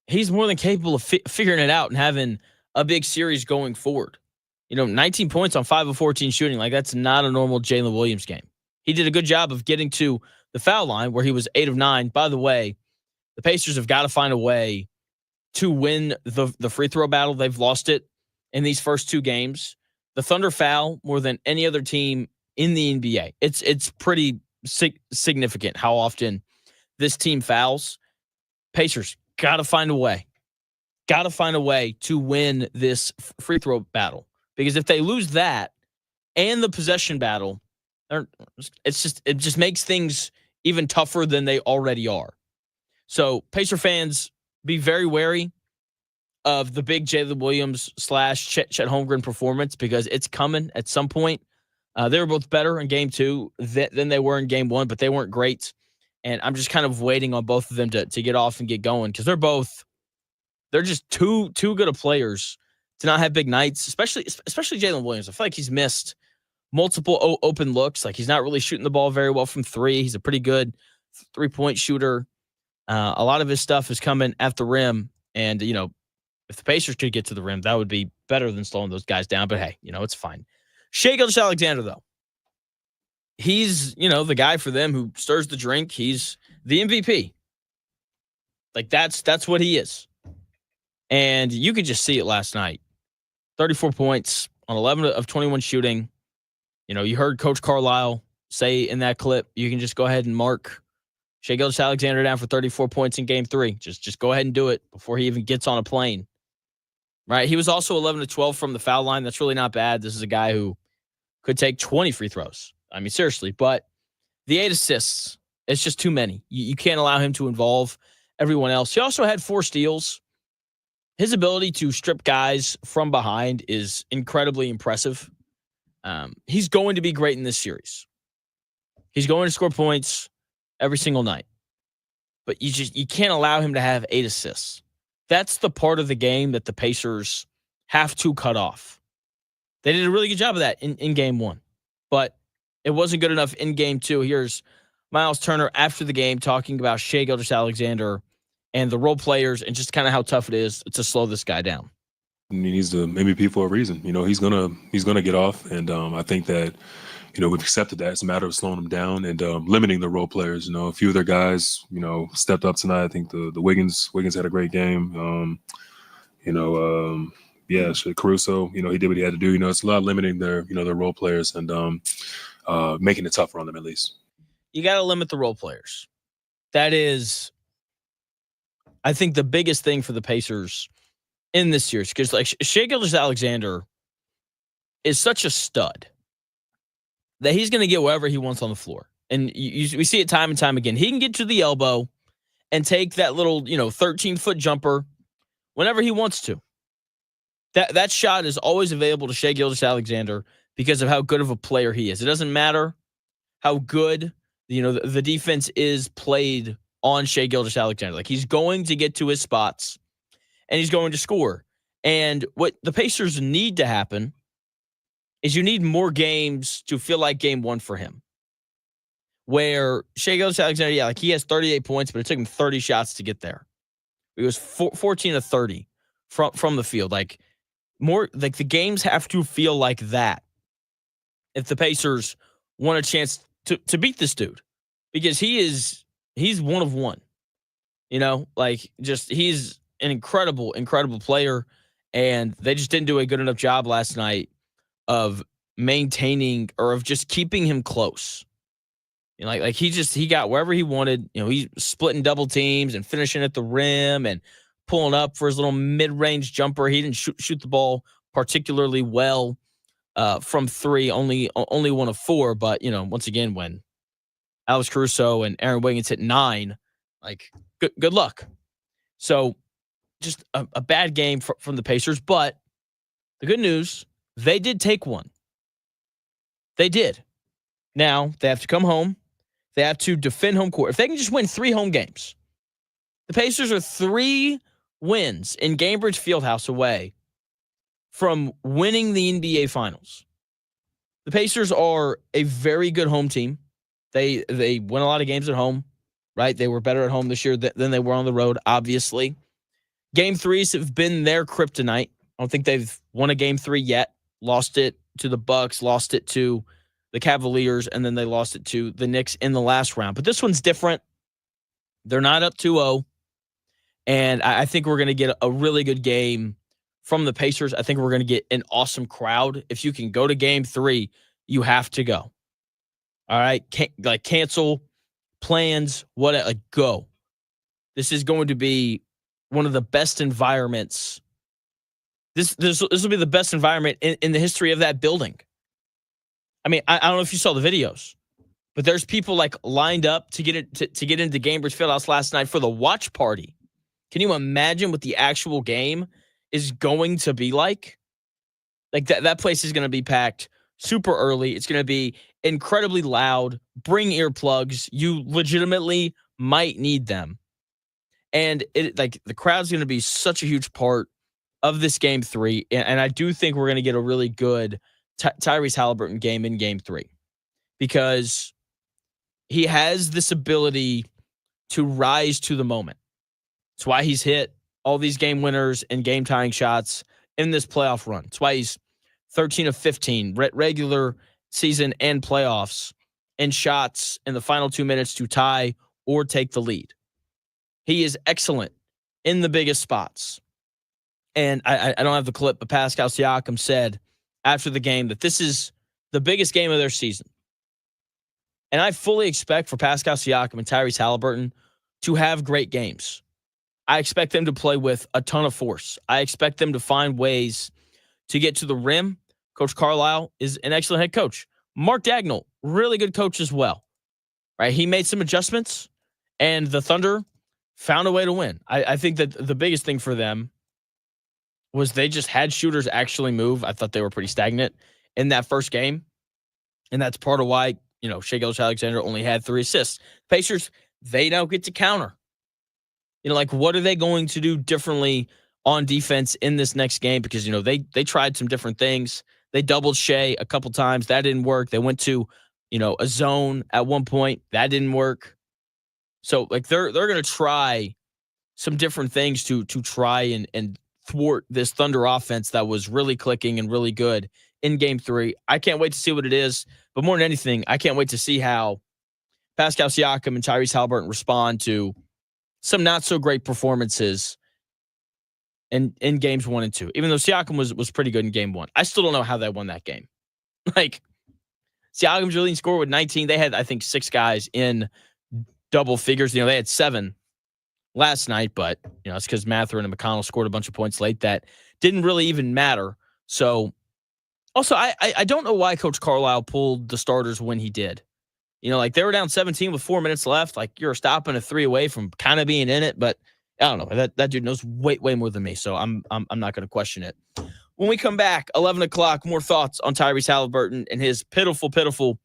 He's more than capable of figuring it out and having a big series going forward. 19 points on 5 of 14 shooting. Like, that's not a normal Jalen Williams game. He did a good job of getting to the foul line where he was 8 of 9. By the way, the Pacers have got to find a way to win the free throw battle. They've lost it in these first 2 games. The Thunder foul more than any other team in the NBA. It's pretty significant how often this team fouls. Pacers got to find a way. Got to find a way to win this free throw battle. Because if they lose that and the possession battle, it just makes things even tougher than they already are. So Pacer fans, be very wary of the big Jalen Williams / Chet Holmgren performance, because it's coming at some point. They were both better in game 2 than they were in game 1, but they weren't great. And I'm just kind of waiting on both of them to get off and get going, because they're just too good of players to not have big nights, especially Jalen Williams. I feel like he's missed multiple open looks. Like, he's not really shooting the ball very well from 3. He's a pretty good 3-point shooter. A lot of his stuff is coming at the rim. And, if the Pacers could get to the rim, that would be better than slowing those guys down. But hey, it's fine. Shai Gilgeous-Alexander, though. He's, the guy for them who stirs the drink. He's the MVP. Like, that's what he is. And you could just see it last night. 34 points on 11 of 21 shooting. You heard Coach Carlisle say in that clip, you can just go ahead and mark Shai Gilgeous-Alexander down for 34 points in game 3. Just go ahead and do it before he even gets on a plane. Right? He was also 11 to 12 from the foul line. That's really not bad. This is a guy who could take 20 free throws. I mean, seriously. But the 8 assists, it's just too many. You can't allow him to involve everyone else. He also had 4 steals. His ability to strip guys from behind is incredibly impressive. He's going to be great in this series. He's going to score points every single night. But you can't allow him to have 8 assists. That's the part of the game that the Pacers have to cut off. They did a really good job of that in game 1. But it wasn't good enough in game 2. Here's Miles Turner after the game talking about Shai Gilgeous-Alexander and the role players and just kind of how tough it is to slow this guy down. He needs the MVP for a reason. He's gonna get off, and I think that we've accepted that. It's a matter of slowing him down and limiting the role players. A few of their guys stepped up tonight. I think the Wiggins had a great game. Caruso, he did what he had to do. It's a lot of limiting their role players and making it tougher on them at least. You got to limit the role players. That is, I think, the biggest thing for the Pacers in this series, because Shai Gilgeous-Alexander is such a stud that he's going to get wherever he wants on the floor. And we see it time and time again. He can get to the elbow and take that little 13-foot jumper whenever he wants to. That shot is always available to Shai Gilgeous-Alexander because of how good of a player he is. It doesn't matter how good the defense is played on Shai Gilgeous-Alexander. He's going to get to his spots and he's going to score. And what the Pacers need to happen is you need more games to feel like game 1 for him, where Shai Gilgeous-Alexander, he has 38 points, but it took him 30 shots to get there. He was 14 to 30 from the field. The games have to feel like that if the Pacers want a chance to beat this dude, because he's one of one. He's an incredible player, and they just didn't do a good enough job last night of maintaining or of just keeping him close. He got wherever he wanted. He's splitting double teams and finishing at the rim and pulling up for his little mid-range jumper. He didn't shoot the ball particularly well from 3, only 1 of 4. But once again, when Alex Caruso and Aaron Wiggins hit 9, good luck. So just a bad game from the Pacers. But the good news, they did take one. They did. Now they have to come home. They have to defend home court. If they can just win 3 home games, the Pacers are 3 wins in Gainbridge Fieldhouse away from winning the NBA Finals. The Pacers are a very good home team. They win a lot of games at home, right? They were better at home this year than they were on the road, obviously. Game 3s have been their kryptonite. I don't think they've won a game 3 yet. Lost it to the Bucks, lost it to the Cavaliers, and then they lost it to the Knicks in the last round. But this one's different. They're not up 2-0. And I think we're going to get a really good game from the Pacers. I think we're going to get an awesome crowd. If you can go to game 3, you have to go. All right? Cancel plans, go. This is going to be one of the best environments. This will be the best environment in the history of that building. I mean, I don't know if you saw the videos, but there's people lined up to get into Gainbridge Fieldhouse last night for the watch party. Can you imagine what the actual game is going to be like? That place is going to be packed super early. It's going to be incredibly loud. Bring earplugs. You legitimately might need them. And the crowd's going to be such a huge part of this game 3. And I do think we're going to get a really good Tyrese Haliburton game in game 3, because he has this ability to rise to the moment. It's why he's hit all these game winners and game tying shots in this playoff run. It's why he's 13 of 15 regular season and playoffs in shots in the final 2 minutes to tie or take the lead. He is excellent in the biggest spots. And I don't have the clip, but Pascal Siakam said after the game that this is the biggest game of their season. And I fully expect for Pascal Siakam and Tyrese Haliburton to have great games. I expect them to play with a ton of force. I expect them to find ways to get to the rim. Coach Carlisle is an excellent head coach. Mark Dagnall, really good coach as well. Right? He made some adjustments, and the Thunder found a way to win. I think that the biggest thing for them was they just had shooters actually move. I thought they were pretty stagnant in that first game, and that's part of why, Shai Gilgeous-Alexander only had 3 assists. Pacers, they now get to counter. What are they going to do differently on defense in this next game? Because, they tried some different things. They doubled Shai a couple times. That didn't work. They went to, a zone at one point. That didn't work. So, they're going to try some different things to try and thwart this Thunder offense that was really clicking and really good in Game 3. I can't wait to see what it is. But more than anything, I can't wait to see how Pascal Siakam and Tyrese Haliburton respond to some not-so-great performances in Games 1 and 2. Even though Siakam was pretty good in Game 1. I still don't know how they won that game. Siakam's leading scorer with 19. They had, I think, 6 guys in double figures. They had 7 last night, but it's because Mathurin and McConnell scored a bunch of points late that didn't really even matter. So, also, I don't know why Coach Carlisle pulled the starters when he did. They were down 17 with 4 minutes left. You're stopping a 3 away from kind of being in it, but I don't know. That dude knows way more than me, so I'm not going to question it. When we come back, 11 o'clock, more thoughts on Tyrese Haliburton and his pitiful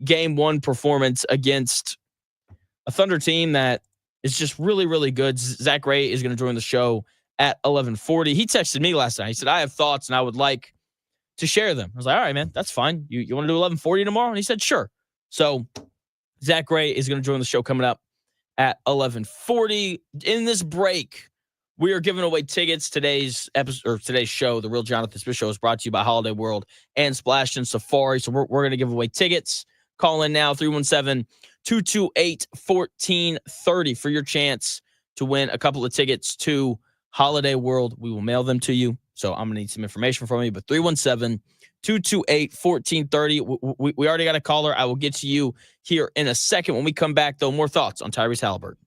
Game 1 performance against a Thunder team that is just really, really good. Zack is going to join the show at 11:40. He texted me last night. He said, I have thoughts and I would like to share them. I was like, all right, man, that's fine. You want to do 11:40 tomorrow? And he said, sure. So Zack is going to join the show coming up at 11:40. In this break, we are giving away tickets. Today's episode or today's show, The Real Jonathan Smith Show, is brought to you by Holiday World and Splash and Safari. So we're going to give away tickets. Call in now, 317-228-1430 for your chance to win a couple of tickets to Holiday World. We will mail them to you. So I'm going to need some information from you. But 317-228-1430. We already got a caller. I will get to you here in a second. When we come back, though, more thoughts on Tyrese Haliburton.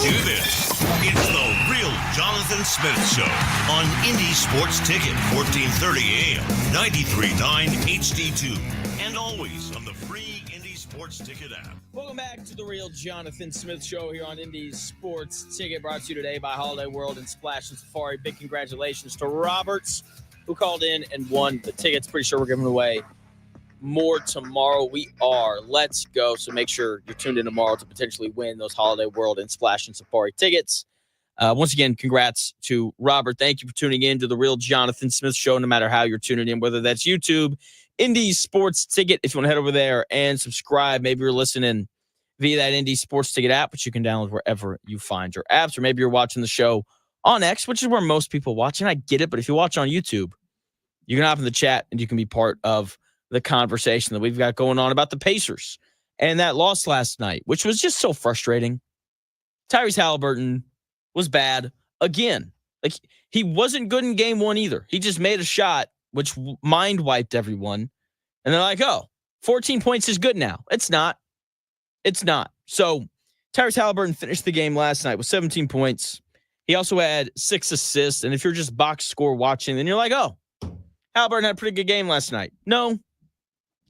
do this. It's the Real Jonathan Smith Show on Indy Sports Ticket, 1430 AM, 93.9 HD2, and always on the free Indy Sports Ticket app. Welcome back to the Real Jonathan Smith Show here on Indy's Sports Ticket, brought to you today by Holiday World and Splash and Safari. Big congratulations to Roberts, who called in and won the tickets. Pretty sure we're giving away more tomorrow. We are. Let's go. So make sure you're tuned in tomorrow to potentially win those Holiday World and Splash and Safari tickets. Once again, congrats to Robert. Thank you for tuning in to the Real Jonathan Smith Show, no matter how you're tuning in, whether that's YouTube, Indy Sports Ticket. If you want to head over there and subscribe, maybe you're listening via that Indy Sports Ticket app, which you can download wherever you find your apps, or maybe you're watching the show on X, which is where most people watch, and I get it, but if you watch on YouTube, you can hop in the chat and you can be part of the conversation that we've got going on about the Pacers and that loss last night, which was just so frustrating. Tyrese Haliburton was bad again. Like, he wasn't good in game one either. He just made a shot, which mind wiped everyone. And they're like, oh, 14 points is good now. It's not. It's not. So Tyrese Haliburton finished the game last night with 17 points. He also had 6 assists. And if you're just box score watching, then you're like, oh, Haliburton had a pretty good game last night. No,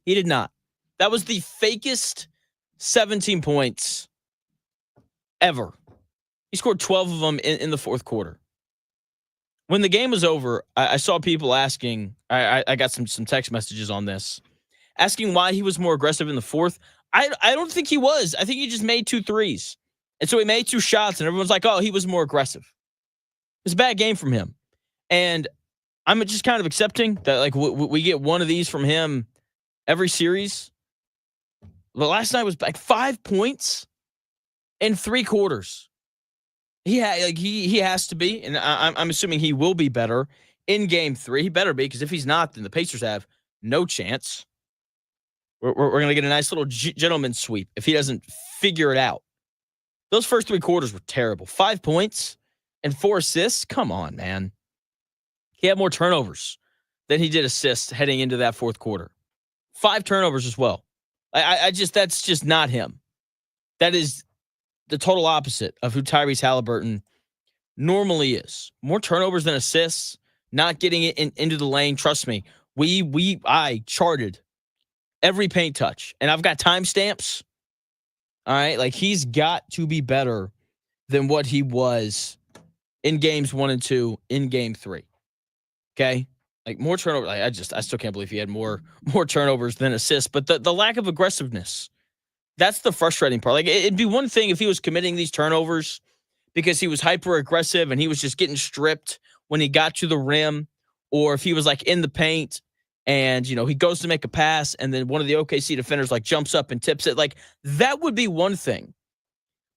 he did not. That was the fakest 17 points ever. He scored 12 of them in the fourth quarter. When the game was over, I saw people asking, I got some text messages on this, asking why he was more aggressive in the fourth. I don't think he was. I think he just made 2 threes. And so he made 2 shots, and everyone's like, oh, he was more aggressive. It's a bad game from him. And I'm just kind of accepting that, like, we get one of these from him every series. But last night was like 5 points in 3 quarters. He has to be, and I'm assuming he will be better in game 3. He better be, because if he's not, then the Pacers have no chance. We're going to get a nice little gentleman's sweep if he doesn't figure it out. Those first 3 quarters were terrible. 5 points and 4 assists. Come on, man. He had more turnovers than he did assists heading into that fourth quarter. 5 turnovers as well. That's just not him. That is the total opposite of who Tyrese Haliburton normally is. More turnovers than assists, not getting it into the lane. Trust me, I charted every paint touch, and I've got timestamps. All right, like, he's got to be better than what he was in games 1 and 2 in game 3. Okay, like, more turnovers. Like, I still can't believe he had more turnovers than assists. But the lack of aggressiveness, that's the frustrating part. Like, it'd be one thing if he was committing these turnovers because he was hyper aggressive and he was just getting stripped when he got to the rim, or if he was like in the paint and, you know, he goes to make a pass and then one of the OKC defenders like jumps up and tips it. Like, that would be one thing.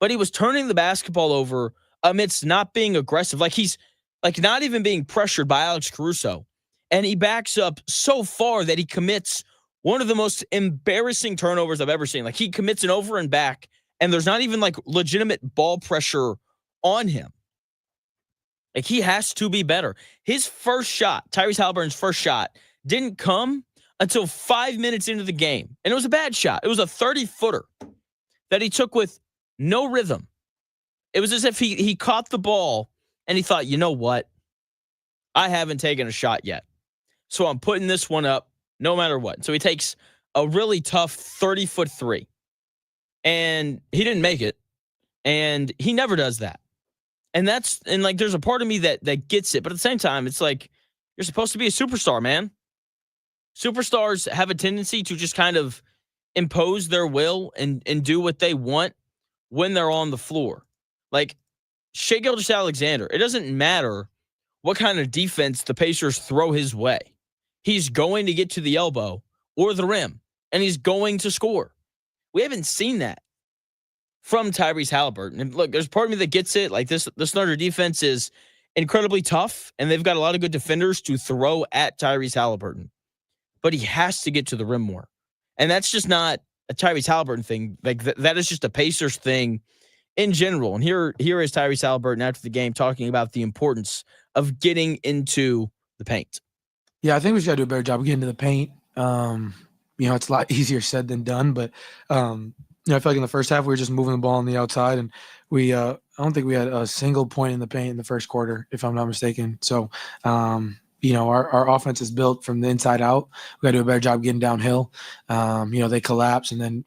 But he was turning the basketball over amidst not being aggressive. Like, he's like not even being pressured by Alex Caruso. And he backs up so far that he commits one of the most embarrassing turnovers I've ever seen. Like, he commits an over and back, and there's not even like legitimate ball pressure on him. Like, he has to be better. His first shot, Tyrese Haliburton's first shot, didn't come until 5 minutes into the game. And it was a bad shot. It was a 30-footer that he took with no rhythm. It was as if he caught the ball and he thought, you know what? I haven't taken a shot yet. So I'm putting this one up no matter what. So he takes a really tough 30-foot 3. And he didn't make it. And he never does that. And like, there's a part of me that gets it. But at the same time, it's like, you're supposed to be a superstar, man. Superstars have a tendency to just kind of impose their will and do what they want when they're on the floor. Like, Shai Gilgeous-Alexander, it doesn't matter what kind of defense the Pacers throw his way. He's going to get to the elbow or the rim, and he's going to score. We haven't seen that from Tyrese Haliburton. And look, there's part of me that gets it. Like, this Thunder defense is incredibly tough, and they've got a lot of good defenders to throw at Tyrese Haliburton. But he has to get to the rim more. And that's just not a Tyrese Haliburton thing. Like, that is just a Pacers thing in general. And here is Tyrese Haliburton after the game talking about the importance of getting into the paint. Yeah, I think we just got to do a better job of getting to the paint. It's a lot easier said than done, but I feel like in the first half we were just moving the ball on the outside, and I I don't think we had a single point in the paint in the first quarter, if I'm not mistaken. So, our offense is built from the inside out. We got to do a better job getting downhill. They collapse and then,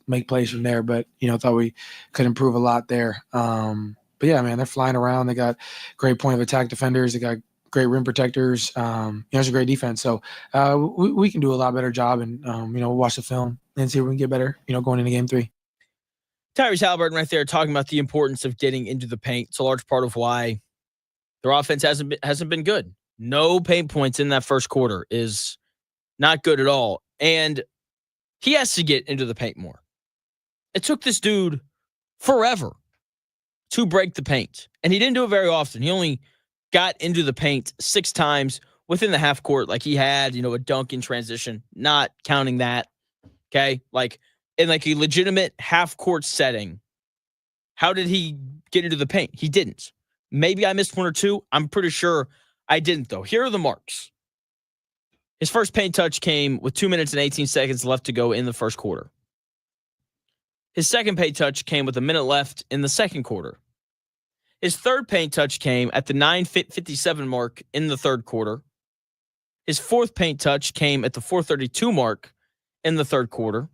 make plays from there. But, thought we could improve a lot there. But yeah, man, they're flying around. They got great point of attack defenders. They got great rim protectors. It's a great defense. So we can do a lot better job and, watch the film and see if we can get better, going into game 3. Tyrese Haliburton right there talking about the importance of getting into the paint. It's a large part of why their offense hasn't been good. No paint points in that first quarter is not good at all. And he has to get into the paint more. It took this dude forever to break the paint. And he didn't do it very often. He only got into the paint 6 times within the half court. Like he had, a dunk in transition, not counting that. Okay. Like in like a legitimate half court setting, how did he get into the paint? He didn't. Maybe I missed 1 or 2. I'm pretty sure I didn't though. Here are the marks. His first paint touch came with 2 minutes and 18 seconds left to go in the first quarter. His second paint touch came with a minute left in the second quarter. His third paint touch came at the 9:57 mark in the third quarter. His fourth paint touch came at the 4:32 mark in the third quarter.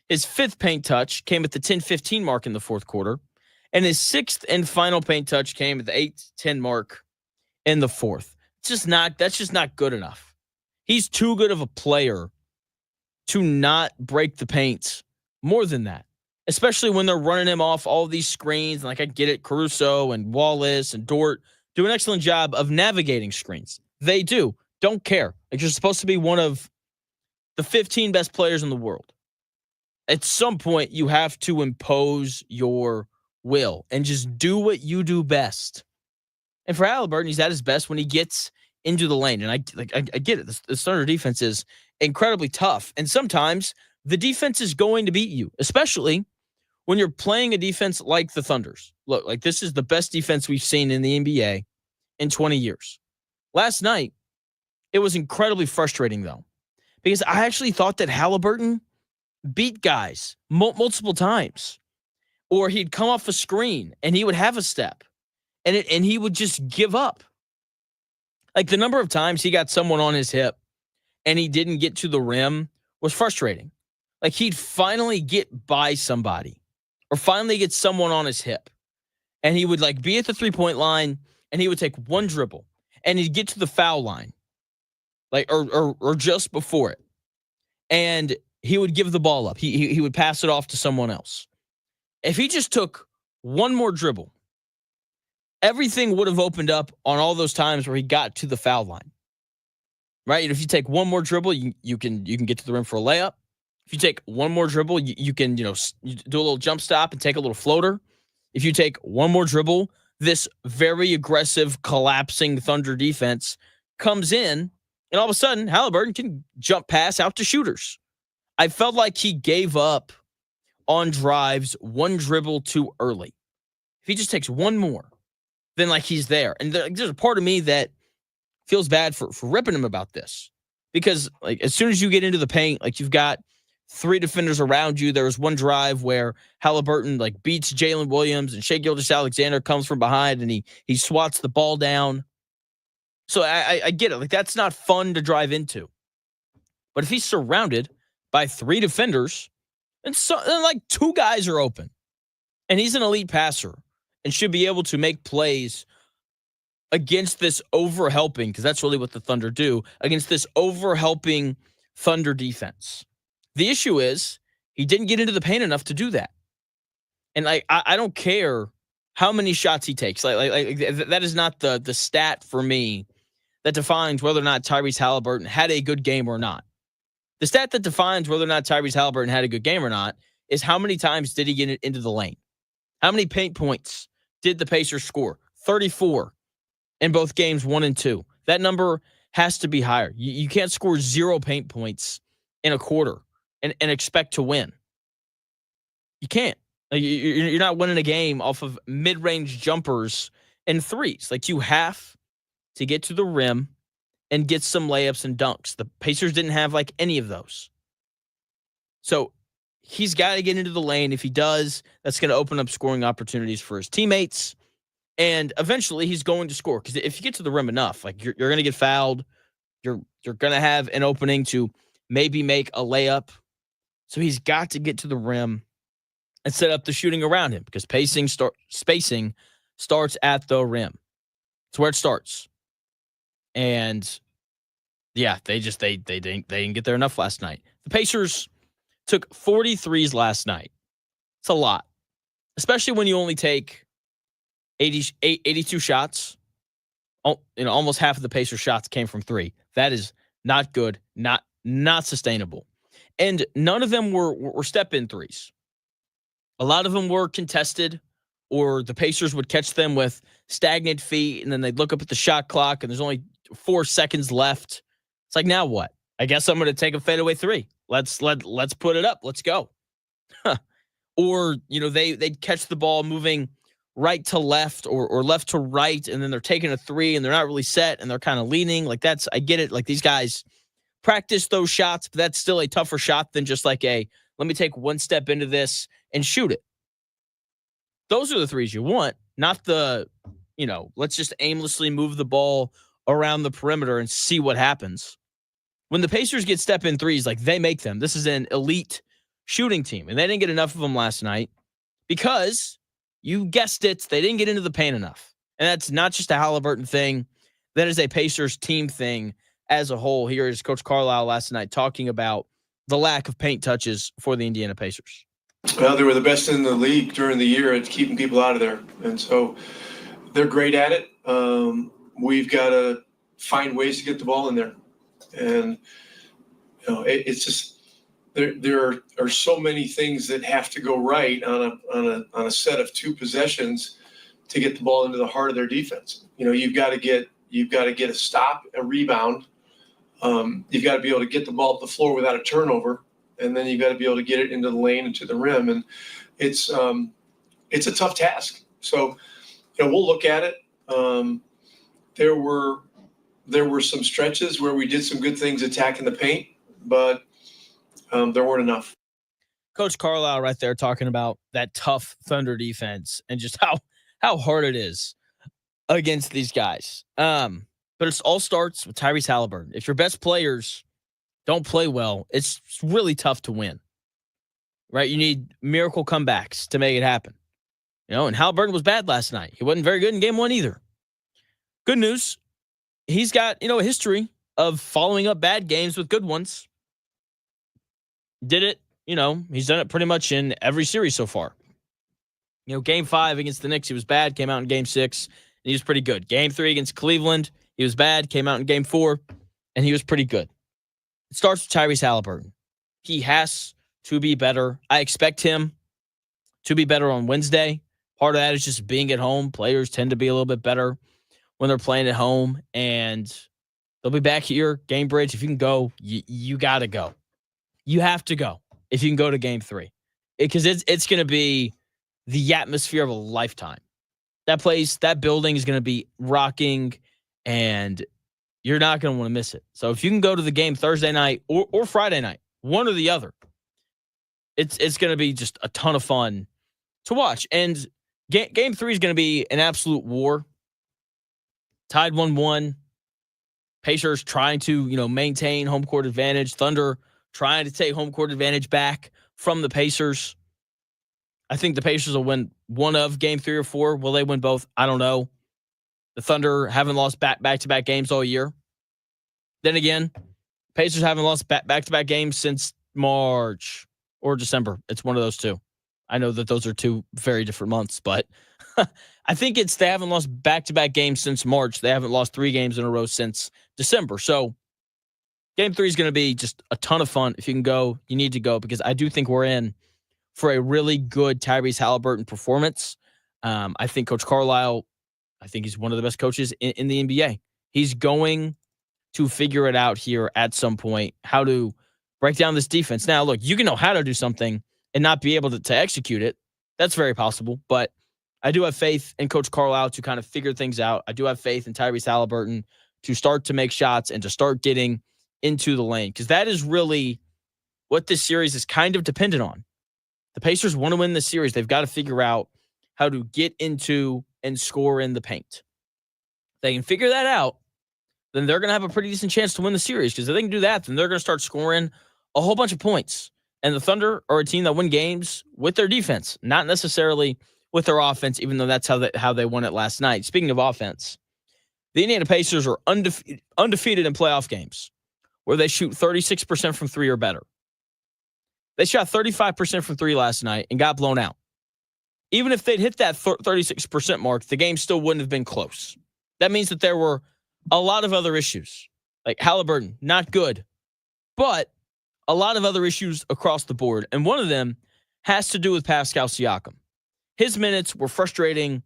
His fifth paint touch came at the 10:15 mark in the fourth quarter. And his sixth and final paint touch came at the 8:10 mark in the fourth. That's just not good enough. He's too good of a player to not break the paint more than that, especially when they're running him off all these screens. Like I get it, Caruso and Wallace and Dort do an excellent job of navigating screens. They do. Don't care. Like you're supposed to be one of the 15 best players in the world. At some point, you have to impose your will and just do what you do best. And for Haliburton, he's at his best when he gets into the lane. And I get it. The Thunder defense is incredibly tough. And sometimes the defense is going to beat you, especially when you're playing a defense like the Thunder's. Look, like this is the best defense we've seen in the NBA in 20 years. Last night, it was incredibly frustrating, though, because I actually thought that Haliburton beat guys multiple times, or he'd come off a screen and he would have a step and he would just give up. Like the number of times he got someone on his hip and he didn't get to the rim was frustrating. Like he'd finally get by somebody or finally get someone on his hip and he would like be at the 3-point line and he would take one dribble and he'd get to the foul line, like or just before it, and he would give the ball up. He would pass it off to someone else. If he just took one more dribble, everything would have opened up on all those times where he got to the foul line. Right? If you take one more dribble, you can get to the rim for a layup. If you take one more dribble, you can you do a little jump stop and take a little floater. If you take one more dribble, this very aggressive, collapsing Thunder defense comes in, and all of a sudden, Haliburton can jump pass out to shooters. I felt like he gave up on drives one dribble too early. If he just takes one more, then like he's there. And there's a part of me that feels bad for ripping him about this, because like as soon as you get into the paint, like you've got 3 defenders around you. There was one drive where Haliburton like beats Jalen Williams and Shai Gilgeous-Alexander comes from behind and he swats the ball down. So I get it. Like that's not fun to drive into. But if he's surrounded by 3 defenders and like 2 guys are open and he's an elite passer and should be able to make plays against this overhelping, because that's really what the Thunder do, against this overhelping Thunder defense. The issue is he didn't get into the paint enough to do that. And I don't care how many shots he takes. Like that is not the stat for me that defines whether or not Tyrese Haliburton had a good game or not. The stat that defines whether or not Tyrese Haliburton had a good game or not is how many times did he get into the lane? How many paint points did the Pacers score? 34 in both games 1 and 2. That number has to be higher. You can't score 0 paint points in a quarter and expect to win. You can't. You're not winning a game off of mid-range jumpers and threes. Like you have to get to the rim and get some layups and dunks. The Pacers didn't have like any of those. So he's got to get into the lane. If he does, that's going to open up scoring opportunities for his teammates. And eventually he's going to score. Because if you get to the rim enough, like you're going to get fouled. You're going to have an opening to maybe make a layup. So he's got to get to the rim and set up the shooting around him, because spacing starts at the rim. It's where it starts. And yeah, they didn't get there enough last night. The Pacers took 43s last night. It's a lot, especially when you only take 82 shots. Almost half of the Pacers shots came from three. That is not good, not sustainable. And none of them were step-in threes. A lot of them were contested, or the Pacers would catch them with stagnant feet, and then they'd look up at the shot clock, and there's only 4 seconds left. It's like, now what? I guess I'm going to take a fadeaway three. Let's put it up. Let's go. Or, they'd catch the ball moving right to left or left to right, and then they're taking a three, and they're not really set, and they're kind of leaning. Like, I get it. Like, these guys practice those shots, but that's still a tougher shot than just like let me take one step into this and shoot it. Those are the threes you want, not the, let's just aimlessly move the ball around the perimeter and see what happens. When the Pacers get step-in threes, like, they make them. This is an elite shooting team, and they didn't get enough of them last night because, you guessed it, they didn't get into the paint enough. And that's not just a Haliburton thing. That is a Pacers team thing as a whole. Here is Coach Carlisle last night talking about the lack of paint touches for the Indiana Pacers. Well, they were the best in the league during the year at keeping people out of there. And so they're great at it. We've got to find ways to get the ball in there. And, it's just there are so many things that have to go right on a set of 2 possessions to get the ball into the heart of their defense. You've got to get a stop, a rebound. You've got to be able to get the ball up the floor without a turnover, and then you've got to be able to get it into the lane and to the rim. And it's a tough task. So, we'll look at it. There were some stretches where we did some good things attacking the paint, but there weren't enough. Coach Carlisle right there talking about that tough Thunder defense and just how hard it is against these guys. But it all starts with Tyrese Haliburton. If your best players don't play well, it's really tough to win, right? You need miracle comebacks to make it happen. And Haliburton was bad last night. He wasn't very good in game 1 either. Good news, he's got, a history of following up bad games with good ones. Did it, he's done it pretty much in every series so far. Game 5 against the Knicks, he was bad, came out in game 6, and he was pretty good. Game 3 against Cleveland, he was bad, came out in game 4, and he was pretty good. It starts with Tyrese Haliburton. He has to be better. I expect him to be better on Wednesday. Part of that is just being at home. Players tend to be a little bit better when they're playing at home, and they'll be back here, Gamebridge. If you can go, you got to go. You have to go if you can go to game 3, because it's going to be the atmosphere of a lifetime. That place, that building is going to be rocking, and you're not going to want to miss it. So if you can go to the game Thursday night or Friday night, one or the other, it's going to be just a ton of fun to watch. And game 3 is going to be an absolute war. Tied 1-1. Pacers trying to, maintain home court advantage. Thunder trying to take home court advantage back from the Pacers. I think the Pacers will win one of game 3 or 4. Will they win both? I don't know. The Thunder haven't lost back-to-back games all year. Then again, Pacers haven't lost back-to-back games since March or December. It's one of those 2. I know that those are 2 very different months, but I think they haven't lost back-to-back games since March. They haven't lost 3 games in a row since December. So game 3 is going to be just a ton of fun. If you can go, you need to go, because I do think we're in for a really good Tyrese Haliburton performance. I think Coach Carlisle, I think he's one of the best coaches in the NBA. He's going to figure it out here at some point, how to break down this defense. Now, look, you can know how to do something and not be able to execute it. That's very possible, but I do have faith in Coach Carlisle to kind of figure things out. I do have faith in Tyrese Haliburton to start to make shots and to start getting into the lane, because that is really what this series is kind of dependent on. The Pacers want to win the series. They've got to figure out how to get into and score in the paint. If they can figure that out, then they're going to have a pretty decent chance to win the series, because if they can do that, then they're going to start scoring a whole bunch of points. And the Thunder are a team that win games with their defense, not necessarily with their offense, even though that's how they won it last night. Speaking of offense, the Indiana Pacers are undefeated in playoff games where they shoot 36% from three or better. They shot 35% from three last night and got blown out. Even if they'd hit that 36% mark, the game still wouldn't have been close. That means that there were a lot of other issues. Like Haliburton, not good, but a lot of other issues across the board. And one of them has to do with Pascal Siakam. His minutes were frustrating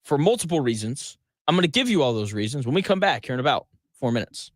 for multiple reasons. I'm going to give you all those reasons when we come back here in about 4 minutes.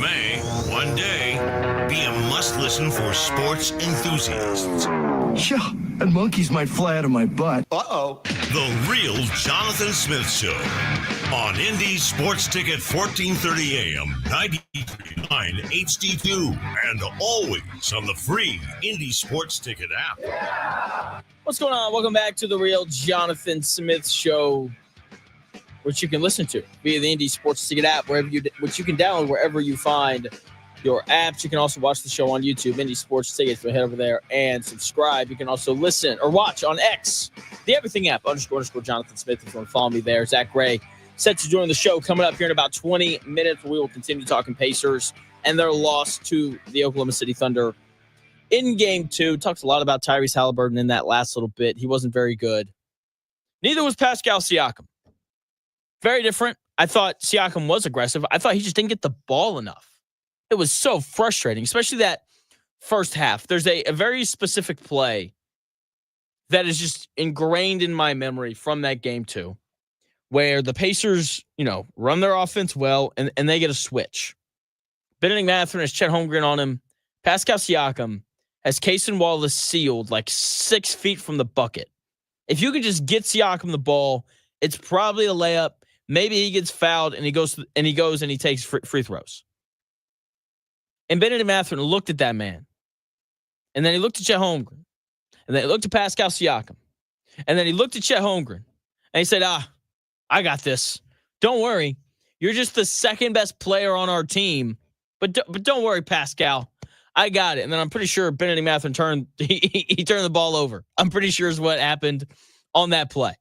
may, one day, be a must-listen for sports enthusiasts. Yeah, and monkeys might fly out of my butt. Uh-oh. The Real Jonathan Smith Show on Indy Sports Ticket, 1430 AM, 93.9 HD2, and always on the free Indy Sports Ticket app. What's going on? Welcome back to the Real Jonathan Smith Show, which you can listen to via the Indy Sports Ticket app, which you can download wherever you find your apps. You can also watch the show on YouTube, Indy Sports Tickets. So head over there and subscribe. You can also listen or watch on X, the Everything app, __ Jonathan Smith. If you want to follow me there, Zack Gray set to join the show coming up here in about 20 minutes. We will continue talking Pacers and their loss to the Oklahoma City Thunder in Game 2. Talks a lot about Tyrese Haliburton in that last little bit. He wasn't very good. Neither was Pascal Siakam. Very different. I thought Siakam was aggressive. I thought he just didn't get the ball enough. It was so frustrating, especially that first half. There's a very specific play that is just ingrained in my memory from that Game 2, where the Pacers, run their offense well, and they get a switch. Benedict Mathurin has Chet Holmgren on him. Pascal Siakam has Cason Wallace sealed like 6 feet from the bucket. If you can just get Siakam the ball, it's probably a layup. Maybe he gets fouled and he goes and he takes free throws. And Benedict Mathurin looked at that man. And then he looked at Chet Holmgren. And then he looked at Pascal Siakam. And then he looked at Chet Holmgren. And he said, I got this. Don't worry. You're just the second best player on our team. But don't worry, Pascal. I got it. And then I'm pretty sure Benedict Mathurin turned the ball over. I'm pretty sure is what happened on that play.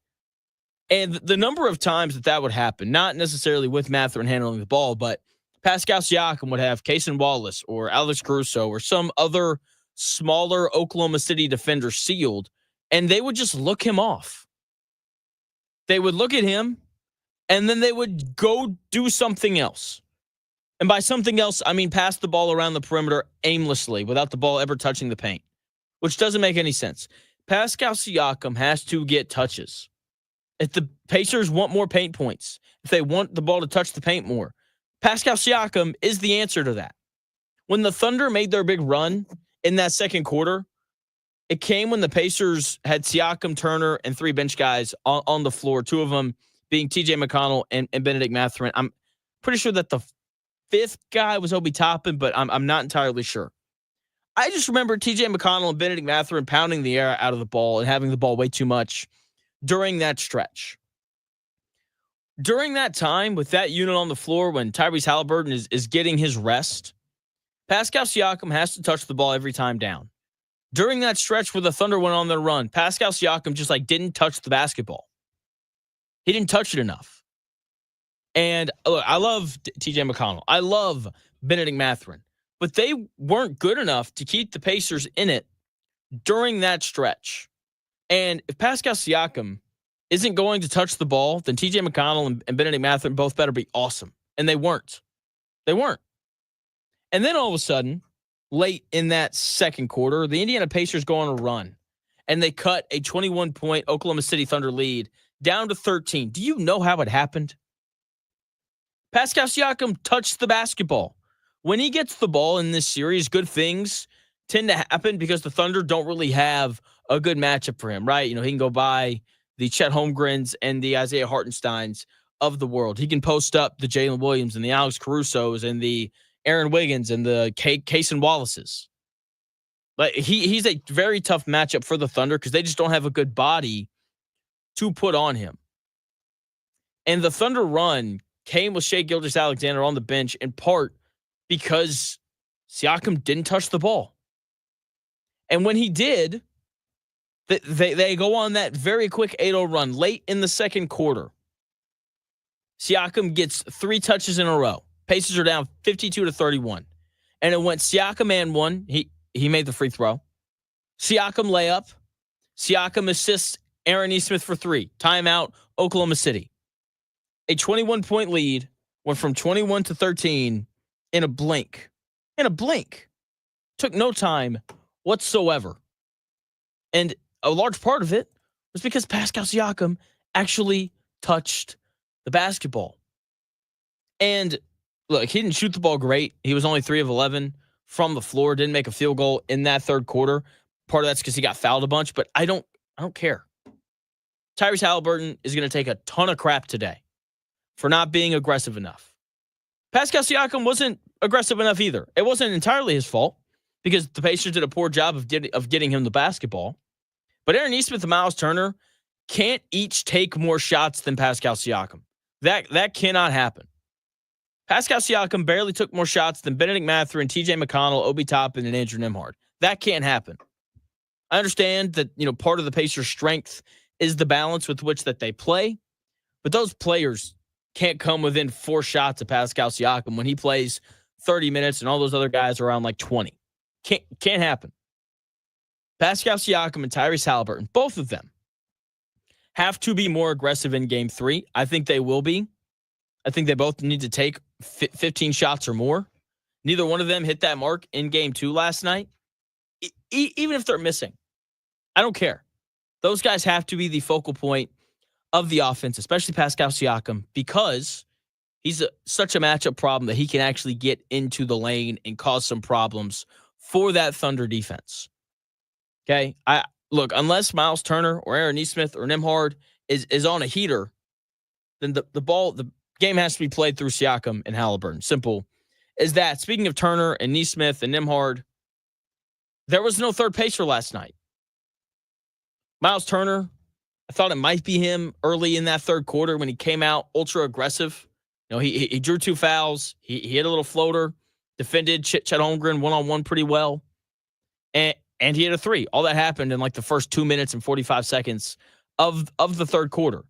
And the number of times that would happen, not necessarily with Mathurin handling the ball, but Pascal Siakam would have Cason Wallace or Alex Caruso or some other smaller Oklahoma City defender sealed, and they would just look him off. They would look at him, and then they would go do something else. And by something else, I mean pass the ball around the perimeter aimlessly without the ball ever touching the paint, which doesn't make any sense. Pascal Siakam has to get touches. If the Pacers want more paint points, if they want the ball to touch the paint more, Pascal Siakam is the answer to that. When the Thunder made their big run in that second quarter, it came when the Pacers had Siakam, Turner, and 3 bench guys on the floor, 2 of them being TJ McConnell and Benedict Mathurin. I'm pretty sure that the 5th guy was Obi Toppin, but I'm not entirely sure. I just remember TJ McConnell and Benedict Mathurin pounding the air out of the ball and having the ball way too much during that stretch. During that time, with that unit on the floor, when Tyrese Haliburton is getting his rest, Pascal Siakam has to touch the ball every time down. During that stretch where the Thunder went on their run, Pascal Siakam just didn't touch the basketball. He didn't touch it enough. And look, I love TJ McConnell. I love Benedict Mathurin. But they weren't good enough to keep the Pacers in it during that stretch. And if Pascal Siakam isn't going to touch the ball, then TJ McConnell and Benedict Mathurin both better be awesome. And they weren't. They weren't. And then all of a sudden, late in that second quarter, the Indiana Pacers go on a run. And they cut a 21-point Oklahoma City Thunder lead down to 13. Do you know how it happened? Pascal Siakam touched the basketball. When he gets the ball in this series, good things tend to happen because the Thunder don't really have a good matchup for him, right? He can go by the Chet Holmgrens and the Isaiah Hartensteins of the world. He can post up the Jalen Williams and the Alex Carusos and the Aaron Wiggins and the Cason Wallaces. But he's a very tough matchup for the Thunder because they just don't have a good body to put on him. And the Thunder run came with Shai Gilgeous-Alexander on the bench in part because Siakam didn't touch the ball. And when he did, they go on that very quick 8-0 run late in the second quarter. Siakam gets 3 touches in a row. Pacers are down 52-31. And it went Siakam and 1. He made the free throw. Siakam layup. Siakam assists Aaron Nesmith for 3. Timeout, Oklahoma City. A 21-point lead went from 21 to 13 in a blink. In a blink. Took no time whatsoever. And a large part of it was because Pascal Siakam actually touched the basketball. And look, he didn't shoot the ball great. He was only 3 of 11 from the floor. Didn't make a field goal in that third quarter. Part of that's because he got fouled a bunch, but I don't care. Tyrese Haliburton is going to take a ton of crap today for not being aggressive enough. Pascal Siakam wasn't aggressive enough either. It wasn't entirely his fault because the Pacers did a poor job of getting him the basketball. But Aaron Nesmith and Miles Turner can't each take more shots than Pascal Siakam. That cannot happen. Pascal Siakam barely took more shots than Benedict Mathurin, TJ McConnell, Obi Toppin, and Andrew Nembhard. That can't happen. I understand that, part of the Pacers' strength is the balance with which that they play, but those players can't come within 4 shots of Pascal Siakam when he plays 30 minutes and all those other guys are around like 20. Can't happen. Pascal Siakam and Tyrese Haliburton, both of them, have to be more aggressive in Game 3. I think they will be. I think they both need to take 15 shots or more. Neither one of them hit that mark in Game 2 last night. Even if they're missing, I don't care. Those guys have to be the focal point of the offense, especially Pascal Siakam, because he's such a matchup problem that he can actually get into the lane and cause some problems for that Thunder defense. Okay? Look, unless Miles Turner or Aaron Nesmith or Nembhard is on a heater, then the game has to be played through Siakam and Haliburton. Simple as that. Speaking of Turner and Nesmith and Nembhard, there was no third pacer last night. Miles Turner, I thought it might be him early in that third quarter when he came out ultra aggressive. He drew 2 fouls. He hit a little floater, defended Chet Holmgren one-on-one pretty well, and he hit a 3. All that happened in like the first 2 minutes and 45 seconds of the third quarter.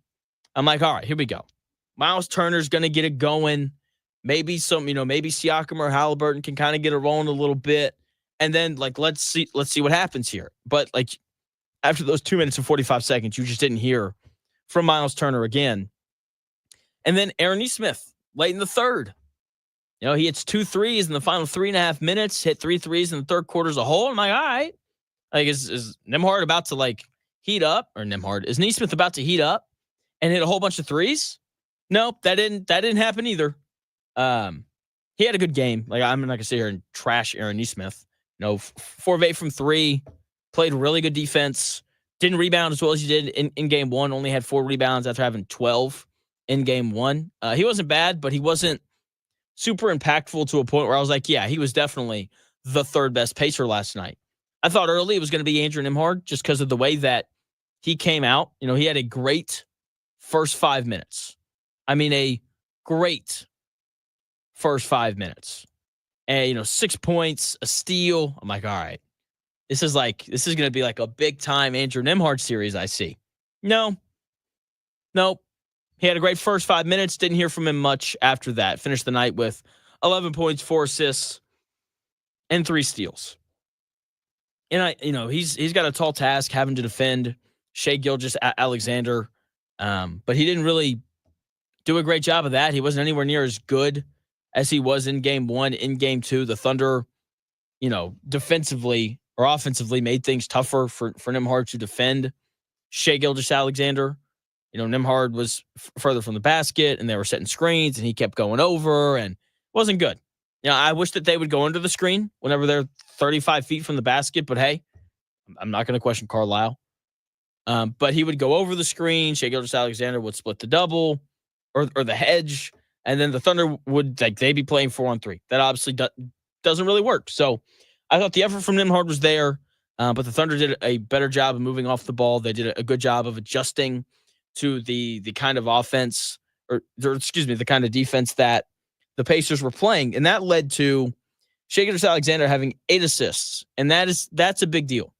I'm like, all right, here we go. Miles Turner's going to get it going. Maybe maybe Siakam or Haliburton can kind of get it rolling a little bit. And then let's see what happens here. But after those 2 minutes and 45 seconds, you just didn't hear from Miles Turner again. And then Aaron Nesmith late in the third. He hits 2 threes in the final 3.5 minutes, hit 3 threes in the third quarter as a whole. I'm like, all right. Is Nembhard about to heat up? Or is Nesmith about to heat up and hit a whole bunch of threes? Nope, that didn't happen either. He had a good game. I'm not gonna sit here and trash Aaron Nesmith. 4 of 8 from 3, played really good defense, didn't rebound as well as he did in Game 1, only had 4 rebounds after having 12 in Game 1. He wasn't bad, but he wasn't super impactful to a point where I was like, yeah, he was definitely the third best pacer last night. I thought early it was going to be Andrew Nembhard just because of the way that he came out. He had a great first 5 minutes. I mean, a great first 5 minutes. And, 6 points, a steal. I'm like, all right, this is going to be like a big time Andrew Nembhard series I see. Nope. He had a great first 5 minutes. Didn't hear from him much after that. Finished the night with 11 points, 4 assists, and 3 steals. And he's got a tall task having to defend Shai Gilgeous-Alexander. But he didn't really do a great job of that. He wasn't anywhere near as good as he was in Game 1. In Game 2, the Thunder, defensively or offensively made things tougher for Nembhard to defend Shai Gilgeous-Alexander. Nembhard was further from the basket, and they were setting screens, and he kept going over, and it wasn't good. I wish that they would go under the screen whenever they're 35 feet from the basket, but hey, I'm not going to question Carlisle. But he would go over the screen. Shai Gilgeous-Alexander would split the double or the hedge, and then the Thunder would they'd be playing 4-on-3. That obviously doesn't really work. So I thought the effort from Nembhard was there, but the Thunder did a better job of moving off the ball. They did a good job of adjusting to the kind of offense the kind of defense that the Pacers were playing, and that led to Shai Gilgeous-Alexander having 8 assists, and that's a big deal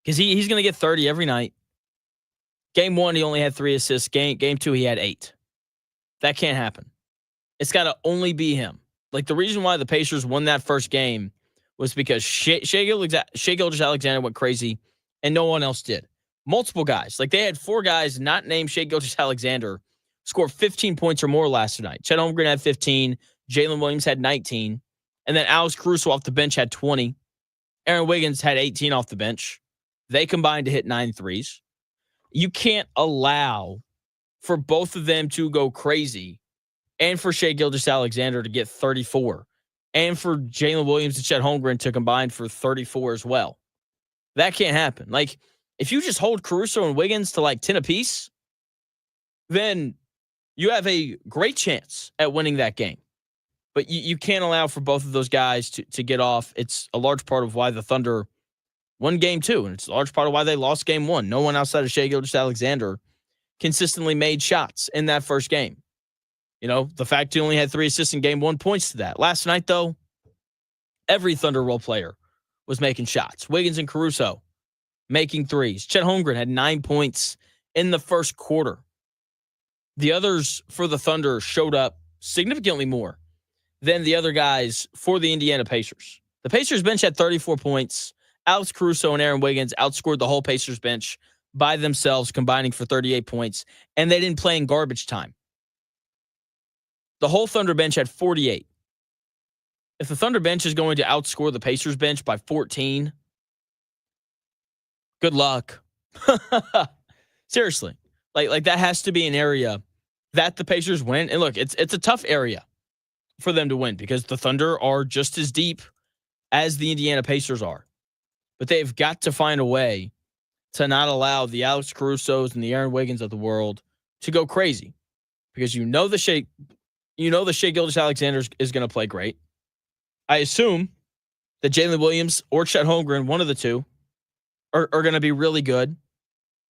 because he's going to get 30 every night. Game 1, he only had 3 assists. Game 2, he had 8. That can't happen. It's got to only be him. The reason why the Pacers won that first game was because Shai Gilgeous-Alexander went crazy, and no one else did. Multiple guys. They had 4 guys not named Shai Gilgeous-Alexander scored 15 points or more last night. Chet Holmgren had 15. Jalen Williams had 19. And then Alex Caruso off the bench had 20. Aaron Wiggins had 18 off the bench. They combined to hit 9 threes. You can't allow for both of them to go crazy and for Shai Gilgeous-Alexander to get 34, and for Jalen Williams and Chet Holmgren to combine for 34 as well. That can't happen. Like, if you just hold Caruso and Wiggins to like 10 apiece, then you have a great chance at winning that game. But you can't allow for both of those guys to get off. It's a large part of why the Thunder won game 2, and it's a large part of why they lost game 1. No one outside of Shai Gilgeous-Alexander consistently made shots in that first game. You know, the fact he only had 3 assists in game 1 points to that. Last night, though, every Thunder role player was making shots. Wiggins and Caruso making threes. Chet Holmgren had 9 points in the first quarter. The others for the Thunder showed up significantly more than the other guys for the Indiana Pacers. The Pacers bench had 34 points. Alex Caruso and Aaron Wiggins outscored the whole Pacers bench by themselves, combining for 38 points, and they didn't play in garbage time. The whole Thunder bench had 48. If the Thunder bench is going to outscore the Pacers bench by 14, good luck. Seriously. Like that has to be an area that the Pacers win. And look, it's a tough area for them to win because the Thunder are just as deep as the Indiana Pacers are. But they've got to find a way to not allow the Alex Carusos and the Aaron Wiggins of the world to go crazy. Because you know the Shai Gilgeous-Alexander is going to play great. I assume that Jalen Williams or Chet Holmgren, one of the two, are going to be really good.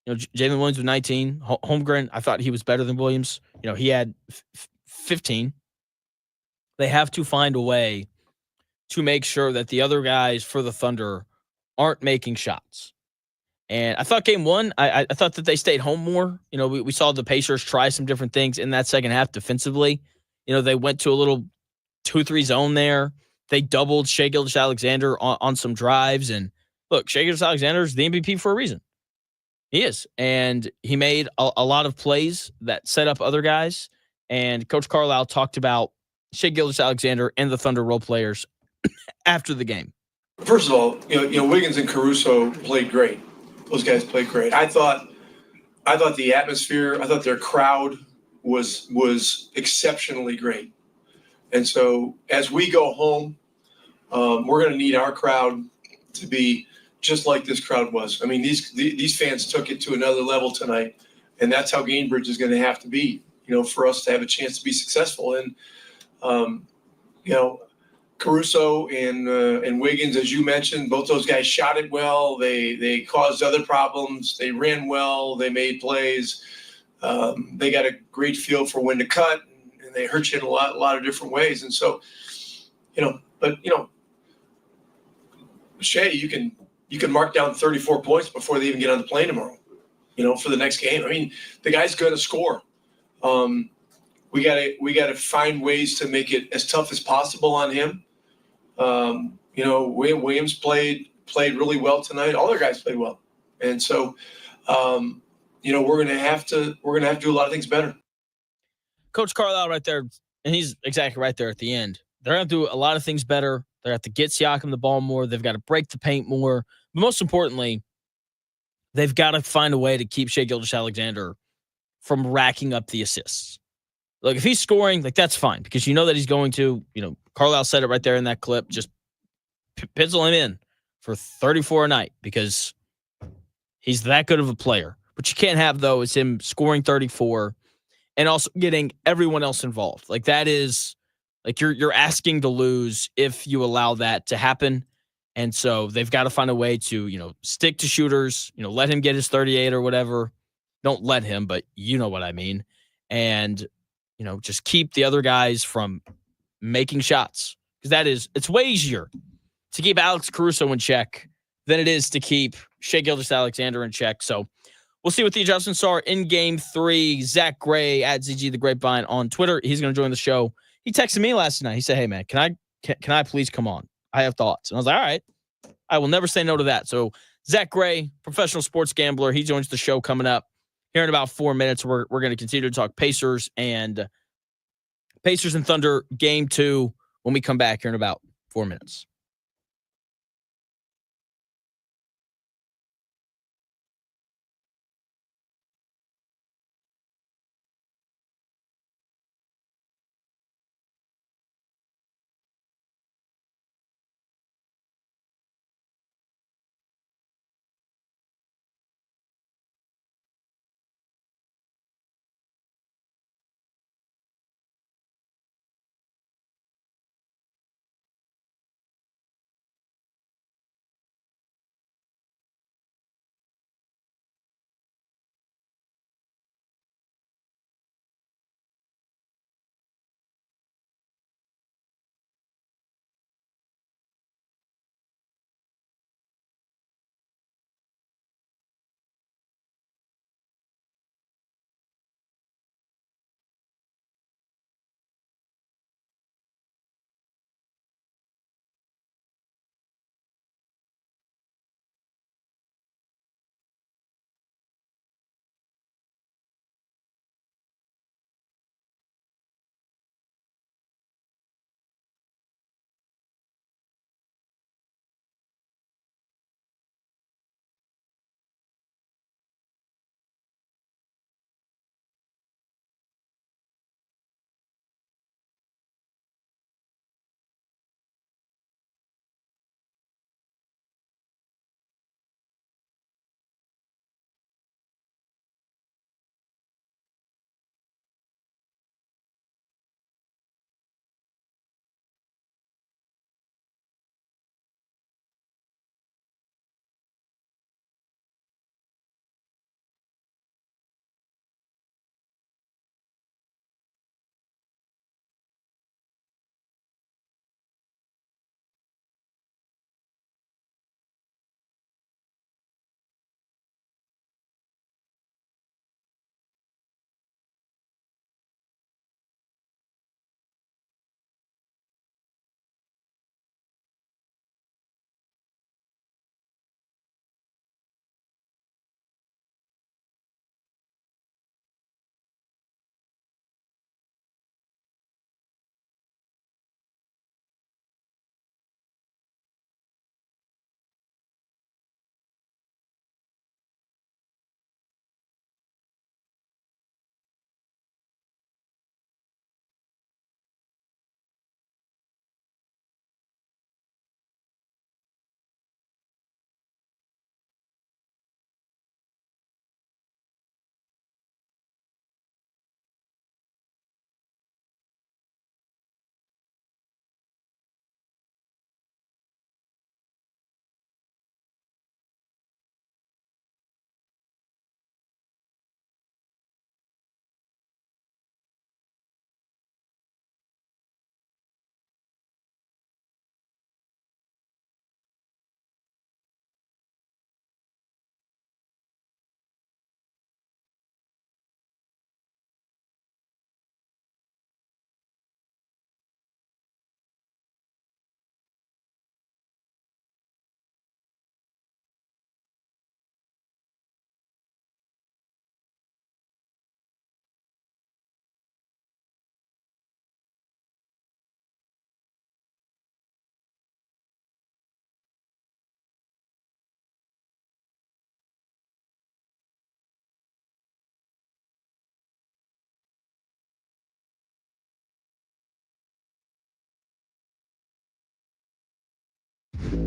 You know, Jalen Williams with 19. Holmgren, I thought he was better than Williams. You know, he had 15. They have to find a way to make sure that the other guys for the Thunder aren't making shots. And I thought game 1, I thought that they stayed home more. You know, we saw the Pacers try some different things in that second half defensively. You know, they went to a little 2-3 zone there. They doubled Shai Gilgeous-Alexander on some drives. And look, Shai Gilgeous-Alexander is the MVP for a reason. He is. And he made a lot of plays that set up other guys. And Coach Carlisle talked about Shai Gilgeous-Alexander and the Thunder role players after the game. First of all, you know, Wiggins and Caruso played great. Those guys played great. I thought the atmosphere, I thought their crowd was exceptionally great. And so as we go home, we're going to need our crowd to be just like this crowd was. I mean, these fans took it to another level tonight, and that's how Gainbridge is going to have to be, you know, for us to have a chance to be successful. And you know, Caruso and Wiggins, as you mentioned, both those guys shot it well. They caused other problems. They ran well. They made plays. They got a great feel for when to cut, and they hurt you in a lot of different ways. And so, you know, but you know, Shai, you can mark down 34 points before they even get on the plane tomorrow, you know, for the next game. I mean, the guy's going to score. We gotta find ways to make it as tough as possible on him. You know, Williams played really well tonight. All their guys played well, and so you know, we're gonna have to do a lot of things better. Coach Carlisle right there, and he's exactly right there at the end. They're going to do a lot of things better. They have to get Siakam the ball more. They've got to break the paint more. But most importantly, they've got to find a way to keep Shai Gilgeous-Alexander from racking up the assists. Look, if he's scoring, like that's fine because you know that he's going to, you know, Carlisle said it right there in that clip, just pencil him in for 34 a night because he's that good of a player. What you can't have, though, is him scoring 34 and also getting everyone else involved. Like that is, like you're asking to lose if you allow that to happen. And so they've got to find a way to, you know, stick to shooters, you know, let him get his 38 or whatever. Don't let him, but you know what I mean. And, you know, just keep the other guys from making shots because it's way easier to keep Alex Caruso in check than it is to keep Shai Gilgeous-Alexander in check. So we'll see what the adjustments are in game 3. Zack Gray at ZG the Grapevine on Twitter. He's going to join the show. He texted me last night. He said, "Hey man, can I please come on? I have thoughts." And I was like, "All right, I will never say no to that." So Zack Gray, professional sports gambler, he joins the show coming up here in about 4 minutes. We're going to continue to talk Pacers and Thunder game 2 when we come back here in about 4 minutes.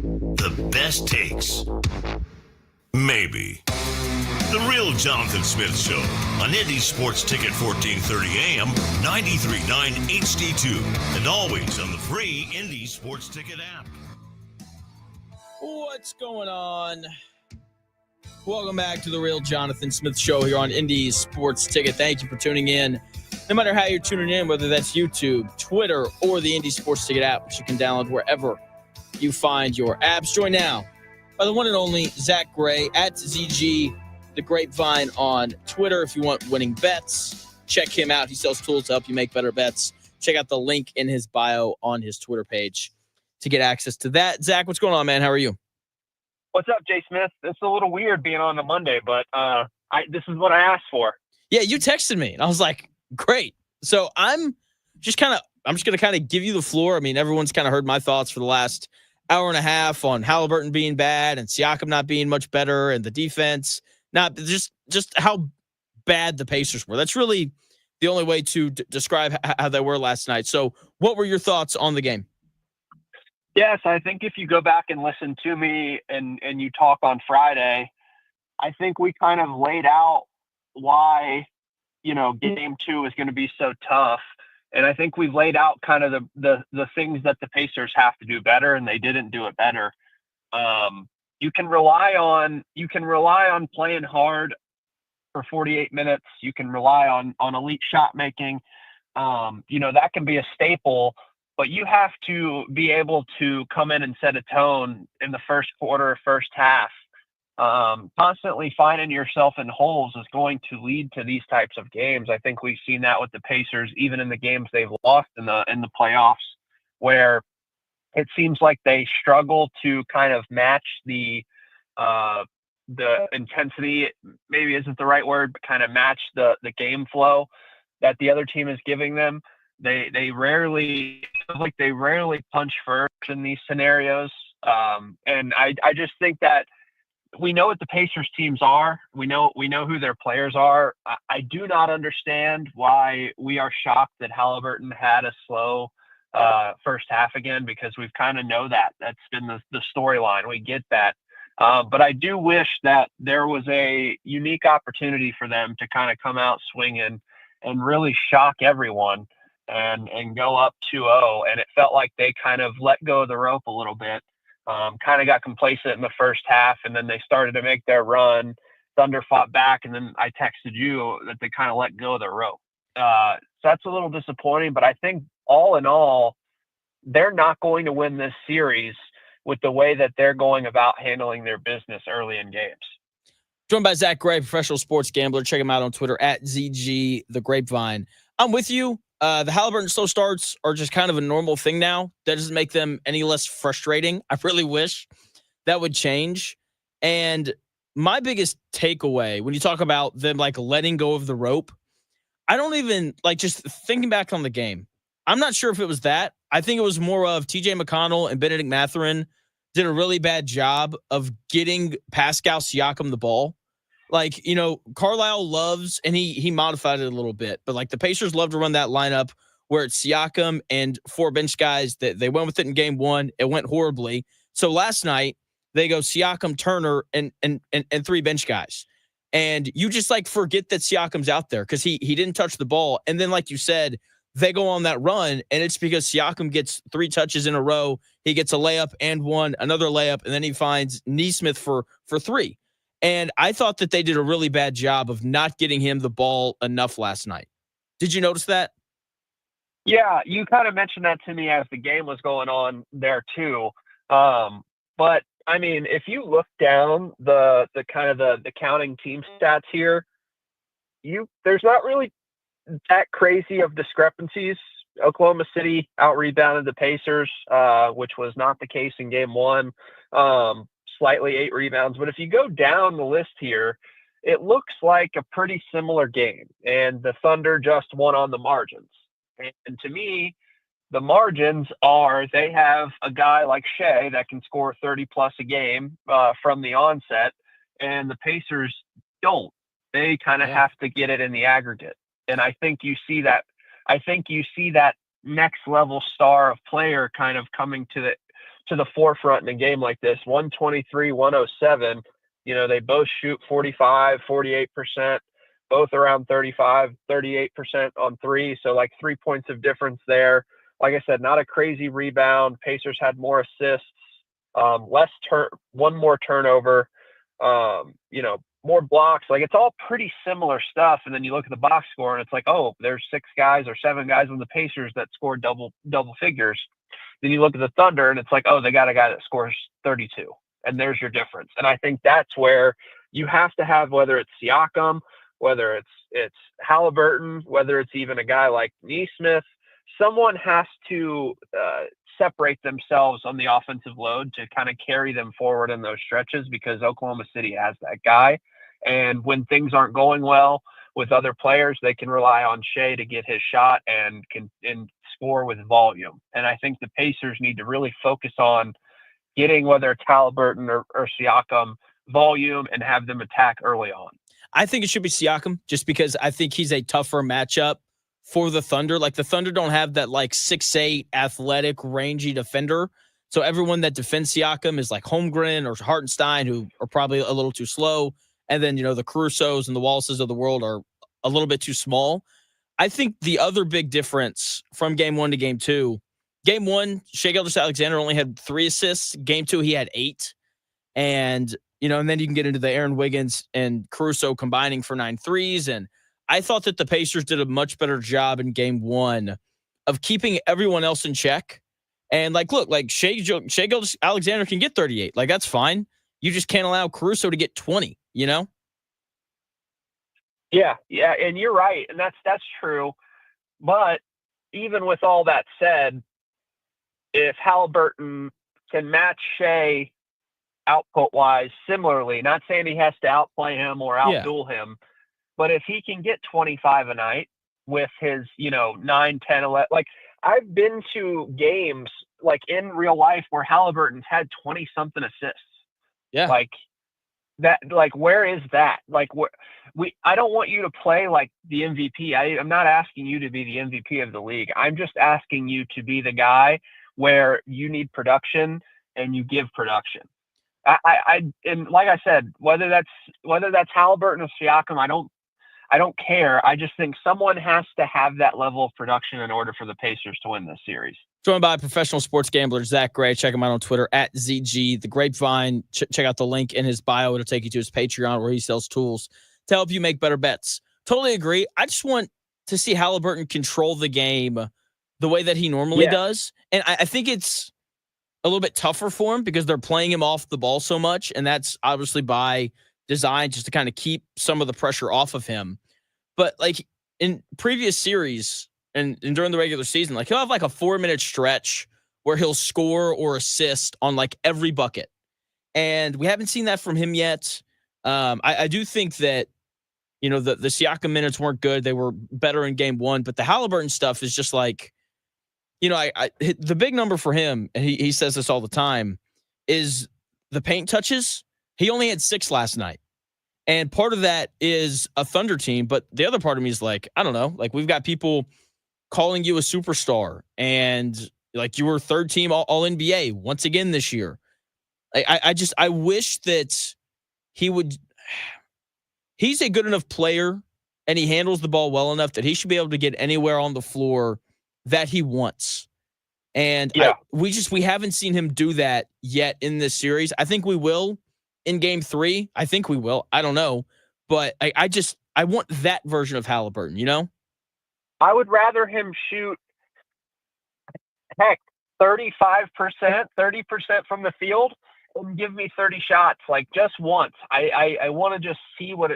The best takes. Maybe. The Real Jonathan Smith Show on Indy Sports Ticket 1430 AM, 93.9 HD2, and always on the free Indy Sports Ticket app. What's going on? Welcome back to the Real Jonathan Smith Show here on Indy Sports Ticket. Thank you for tuning in. No matter how you're tuning in, whether that's YouTube, Twitter, or the Indy Sports Ticket app, which you can download wherever you find your apps. Join now by the one and only Zack Gray at ZG The Grapevine on Twitter. If you want winning bets, check him out. He sells tools to help you make better bets. Check out the link in his bio on his Twitter page to get access to that. Zach, what's going on, man? How are you? What's up, Jay Smith? It's a little weird being on a Monday, but this is what I asked for. Yeah, you texted me, and I was like, great. So I'm just going to kind of give you the floor. I mean, everyone's kind of heard my thoughts for the last hour and a half on Haliburton being bad and Siakam not being much better and the defense. Not just how bad the Pacers were. That's really the only way to describe how they were last night. So what were your thoughts on the game? Yes, I think if you go back and listen to me and you talk on Friday, I think we kind of laid out why, game 2 is going to be so tough. And I think we've laid out kind of the things that the Pacers have to do better, and they didn't do it better. You can rely on playing hard for 48 minutes. You can rely on elite shot making. That can be a staple, but you have to be able to come in and set a tone in the first quarter, first half. Constantly finding yourself in holes is going to lead to these types of games. I think we've seen that with the Pacers, even in the games they've lost in the playoffs, where it seems like they struggle to kind of match the intensity, maybe isn't the right word, but kind of match the game flow that the other team is giving them. They rarely punch first in these scenarios. And I just think that we know what the Pacers teams are. We know who their players are. I do not understand why we are shocked that Haliburton had a slow first half again, because we've kind of know that. That's been the storyline. We get that. But I do wish that there was a unique opportunity for them to kind of come out swinging and really shock everyone and go up 2-0. And it felt like they kind of let go of the rope a little bit. Kind of got complacent in the first half, and then they started to make their run. Thunder fought back, and then I texted you that they kind of let go of the rope. So that's a little disappointing, but I think all in all, they're not going to win this series with the way that they're going about handling their business early in games. Joined by Zack Gray, professional sports gambler. Check him out on Twitter at ZG The Grapevine. I'm with you. The Haliburton slow starts are just kind of a normal thing now. That doesn't make them any less frustrating. I really wish that would change. And my biggest takeaway when you talk about them like letting go of the rope, I don't even just thinking back on the game. I'm not sure if it was that. I think it was more of TJ McConnell and Benedict Mathurin did a really bad job of getting Pascal Siakam the ball. Carlisle loves, and he modified it a little bit, but the Pacers love to run that lineup where it's Siakam and 4 bench guys. That they went with it in game 1. It went horribly. So last night they go Siakam, Turner, and 3 bench guys. And you just forget that Siakam's out there because he didn't touch the ball. And then, like you said, they go on that run, and it's because Siakam gets 3 touches in a row. He gets a layup and one, another layup, and then he finds Nesmith for 3. And I thought that they did a really bad job of not getting him the ball enough last night. Did you notice that? Yeah, you kind of mentioned that to me as the game was going on there too. But I mean, if you look down the counting team stats here, there's not really that crazy of discrepancies. Oklahoma City out-rebounded the Pacers, which was not the case in game 1. Slightly 8 rebounds. But if you go down the list here, it looks like a pretty similar game. And the Thunder just won on the margins. And to me, the margins are they have a guy like Shai that can score 30-plus a game from the onset, and the Pacers don't. They kind of have to get it in the aggregate. And I think you see that. I think you see that next level star of player kind of coming to to the forefront in a game like this. 123, 107. They both shoot 45, 48%, both around 35, 38% on three. So like 3 points of difference there. Like I said, not a crazy rebound. Pacers had more assists, one more turnover, more blocks. Like, it's all pretty similar stuff. And then you look at the box score and it's like, oh, there's 6 guys or 7 guys on the Pacers that scored double figures. Then you look at the Thunder and it's like, oh, they got a guy that scores 32. And there's your difference. And I think that's where you have to have, whether it's Siakam, whether it's Haliburton, whether it's even a guy like Nesmith, someone has to separate themselves on the offensive load to kind of carry them forward in those stretches, because Oklahoma City has that guy. And when things aren't going well with other players, they can rely on Shai to get his shot and score with volume. And I think the Pacers need to really focus on getting, whether it's Haliburton or Siakam, volume and have them attack early on. I think it should be Siakam, just because I think he's a tougher matchup for the Thunder. Like, the Thunder don't have that 6'8" athletic, rangy defender. So everyone that defends Siakam is like Holmgren or Hartenstein, who are probably a little too slow. And then, the Carusos and the Wallaces of the world are a little bit too small. I think the other big difference from game 1 to game 2, game 1, Shai Gilgeous-Alexander only had 3 assists. Game 2, he had 8. And, and then you can get into the Aaron Wiggins and Caruso combining for 9 threes. And I thought that the Pacers did a much better job in game 1 of keeping everyone else in check. And Shai Gilgeous-Alexander can get 38. That's fine. You just can't allow Caruso to get 20, Yeah. And you're right. And that's true. But even with all that said, if Haliburton can match Shai output-wise similarly, not saying he has to outplay him or outduel him, but if he can get 25 a night with his, 9, 10, 11, I've been to games in real life where Haliburton's had 20-something assists. Yeah. Where is that? I don't want you to play like the MVP. I'm not asking you to be the MVP of the league. I'm just asking you to be the guy where you need production and you give production. And like I said, whether that's Haliburton or Siakam, I don't care. I just think someone has to have that level of production in order for the Pacers to win this series. Joined by professional sports gambler Zack Gray. Check him out on Twitter @ZG The Grapevine. Check out the link in his bio. It'll take you to his Patreon, where he sells tools to help you make better bets. Totally agree. I just want to see Haliburton control the game the way that he normally does. And I think it's a little bit tougher for him because they're playing him off the ball so much. And that's obviously by design, just to kind of keep some of the pressure off of him. But in previous series and during the regular season, he'll have a 4-minute stretch where he'll score or assist on every bucket. And we haven't seen that from him yet. I do think that, the Siakam minutes weren't good. They were better in game 1, but the Haliburton stuff is just the big number for him, and he says this all the time, is the paint touches. He only had 6 last night. And part of that is a Thunder team, but the other part of me is I don't know, we've got people calling you a superstar, and you were 3rd team all NBA once again this year. I wish that he's a good enough player and he handles the ball well enough that he should be able to get anywhere on the floor that he wants. And we haven't seen him do that yet in this series. I think we will in game 3. I think we will. I don't know. But I want that version of Haliburton, I would rather him shoot, 35%, 30% from the field and give me 30 shots, just once. I want to just see what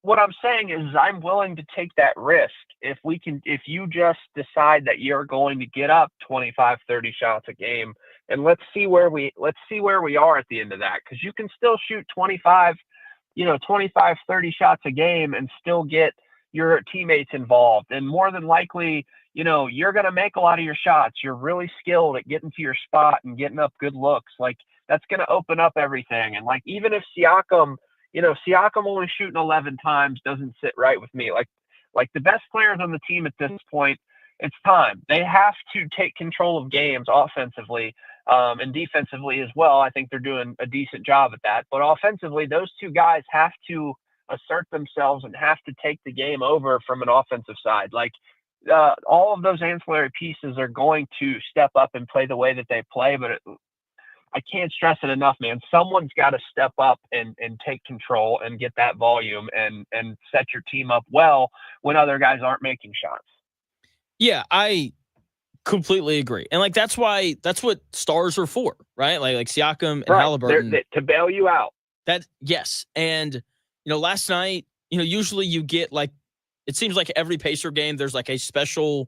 what I'm saying is I'm willing to take that risk. If you just decide that you're going to get up 25, 30 shots a game, and let's see where we are at the end of that. Cause you can still shoot 25, 30 shots a game and still get your teammates involved. And more than likely, you're going to make a lot of your shots. You're really skilled at getting to your spot and getting up good looks. That's going to open up everything. And even if Siakam only shooting 11 times doesn't sit right with me. The best players on the team at this point, It's time. They have to take control of games offensively and defensively as well. I think they're doing a decent job at that. But offensively, those two guys have to assert themselves and have to take the game over from an offensive side. Like all of those ancillary pieces are going to step up and play the way that they play. But I can't stress it enough, man. Someone's got to step up and take control and get that volume and set your team up well when other guys aren't making shots. Yeah, I completely agree. And like that's what stars are for, right? Like Siakam and Haliburton. To bail you out. Yes. And last night, usually you get like, it seems like every Pacer game there's like a special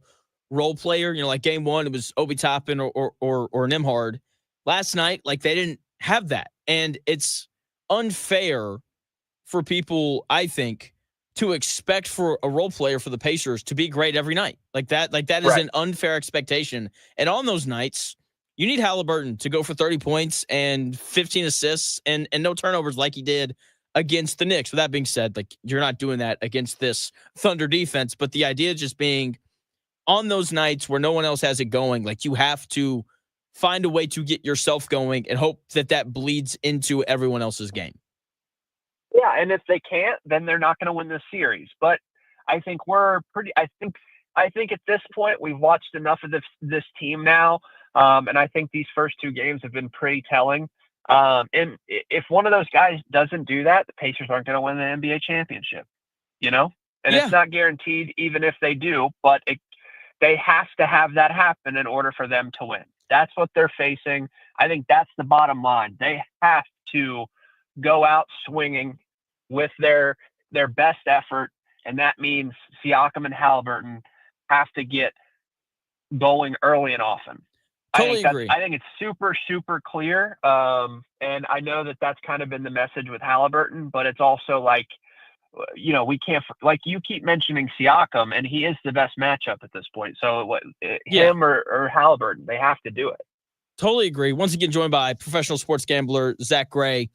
role player. Like game one it was Obi Toppin or Nembhard. Last night, like they didn't have that. And it's unfair for people, I think, to expect for a role player for the Pacers to be great every night. Like that is an unfair expectation. And on those nights, you need Haliburton to go for 30 points and 15 assists and no turnovers like he did against the Knicks. With that being said, like you're not doing that against this Thunder defense, but the idea just being on those nights where no one else has it going, like you have to find a way to get yourself going and hope that bleeds into everyone else's game. Yeah, and if they can't, then they're not going to win this series. But I think I think at this point we've watched enough of this team now, and I think these first two games have been pretty telling. And if one of those guys doesn't do that, the Pacers aren't going to win the NBA championship. And it's not guaranteed even if they do, but they have to have that happen in order for them to win. That's what they're facing. I think that's the bottom line. They have to go out swinging with their best effort, and that means Siakam and Haliburton have to get going early and often. Totally agree. I think it's super, super clear, and I know that that's kind of been the message with Haliburton, but it's also like, we can't, like you keep mentioning Siakam, and he is the best matchup at this point. So him or Haliburton, they have to do it. Totally agree. Once again, joined by professional sports gambler Zack Gray.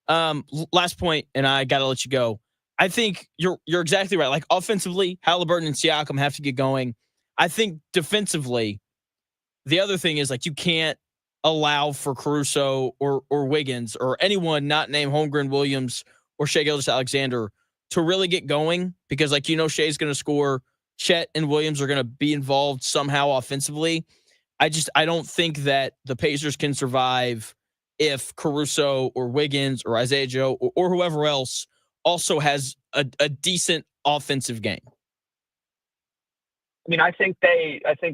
Last point, and I got to let you go. I think you're exactly right. Like offensively, Haliburton and Siakam have to get going. I think defensively, the other thing is like you can't allow for Caruso or Wiggins or anyone not named Holmgren, Williams, or Shai Gilgeous-Alexander to really get going because Shai's going to score. Chet and Williams are going to be involved somehow offensively. I don't think that the Pacers can survive if Caruso or Wiggins or Isaiah Joe or whoever else also has a decent offensive game. I mean, I think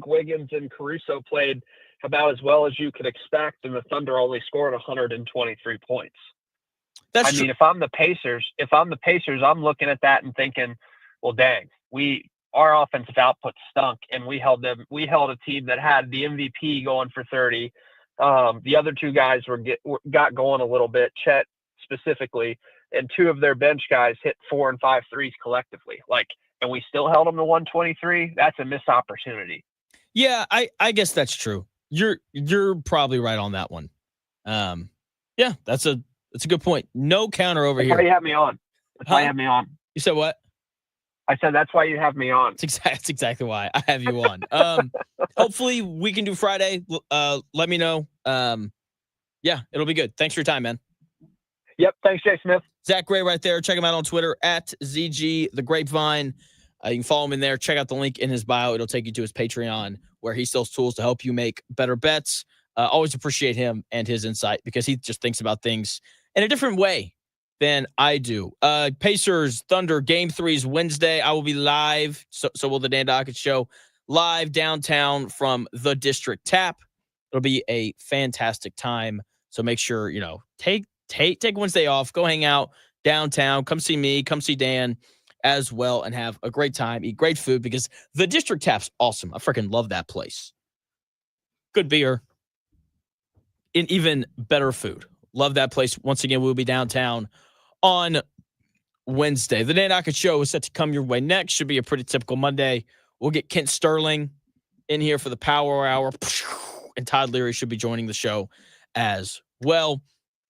Wiggins and Caruso played about as well as you could expect, and the Thunder only scored 123 points. That's true. If I'm the Pacers, I'm looking at that and thinking, well, dang, our offensive output stunk, and we held a team that had the MVP going for 30. The other two guys got going a little bit, Chet specifically, and two of their bench guys hit 4 and 5 threes collectively. And we still held them to 123. That's a missed opportunity. Yeah, I guess that's true. You're probably right on that one. Yeah, that's a good point. No counter over here. That's why you have me on. That's why you have me on. You said what? I said that's why you have me on. That's exactly why I have you on. Hopefully we can do Friday. Let me know. Yeah, it'll be good. Thanks for your time, man. Yep. Thanks, Jay Smith. Zack Gray right there. Check him out on Twitter at ZG The Grapevine. You can follow him in there. Check out the link in his bio. It'll take you to his Patreon where he sells tools to help you make better bets. Always appreciate him and his insight because he just thinks about things in a different way than I do. Pacers Thunder Game 3 is Wednesday. I will be live. So will the Dan Dockett Show, live downtown from the District Tap. It'll be a fantastic time. So make sure, take Wednesday off, go hang out downtown, come see me, come see Dan as well, and have a great time, eat great food because the District Tap's awesome. I freaking love that place. Good beer and even better food. Love that place. Once again, we'll be downtown on Wednesday. The Dan Dockett Show is set to come your way next. Should be a pretty typical Monday. We'll get Kent Sterling in here for the Power Hour, and Todd Leary should be joining the show as well.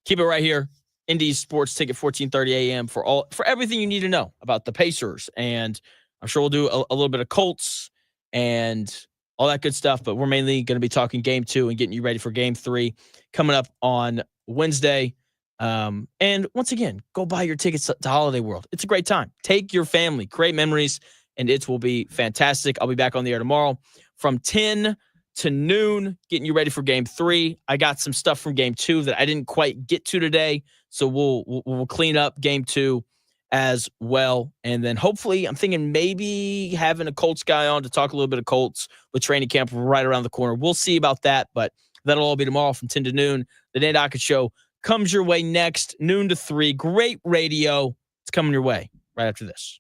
Keep it right here. Indy's Sports Ticket, 14:30 a.m. for everything you need to know about the Pacers. And I'm sure we'll do a little bit of Colts and all that good stuff. But we're mainly going to be talking game 2 and getting you ready for game 3 coming up on Wednesday. And once again, go buy your tickets to Holiday World. It's a great time. Take your family, create memories, and it will be fantastic. I'll be back on the air tomorrow from 10 to noon, getting you ready for game 3. I got some stuff from game 2 that I didn't quite get to today, so we'll clean up game 2 as well. And then hopefully, I'm thinking maybe having a Colts guy on to talk a little bit of Colts with training camp right around the corner. We'll see about that, but that'll all be tomorrow from 10 to noon. The Nate Ockett Show comes your way next, noon to 3. Great radio. It's coming your way right after this.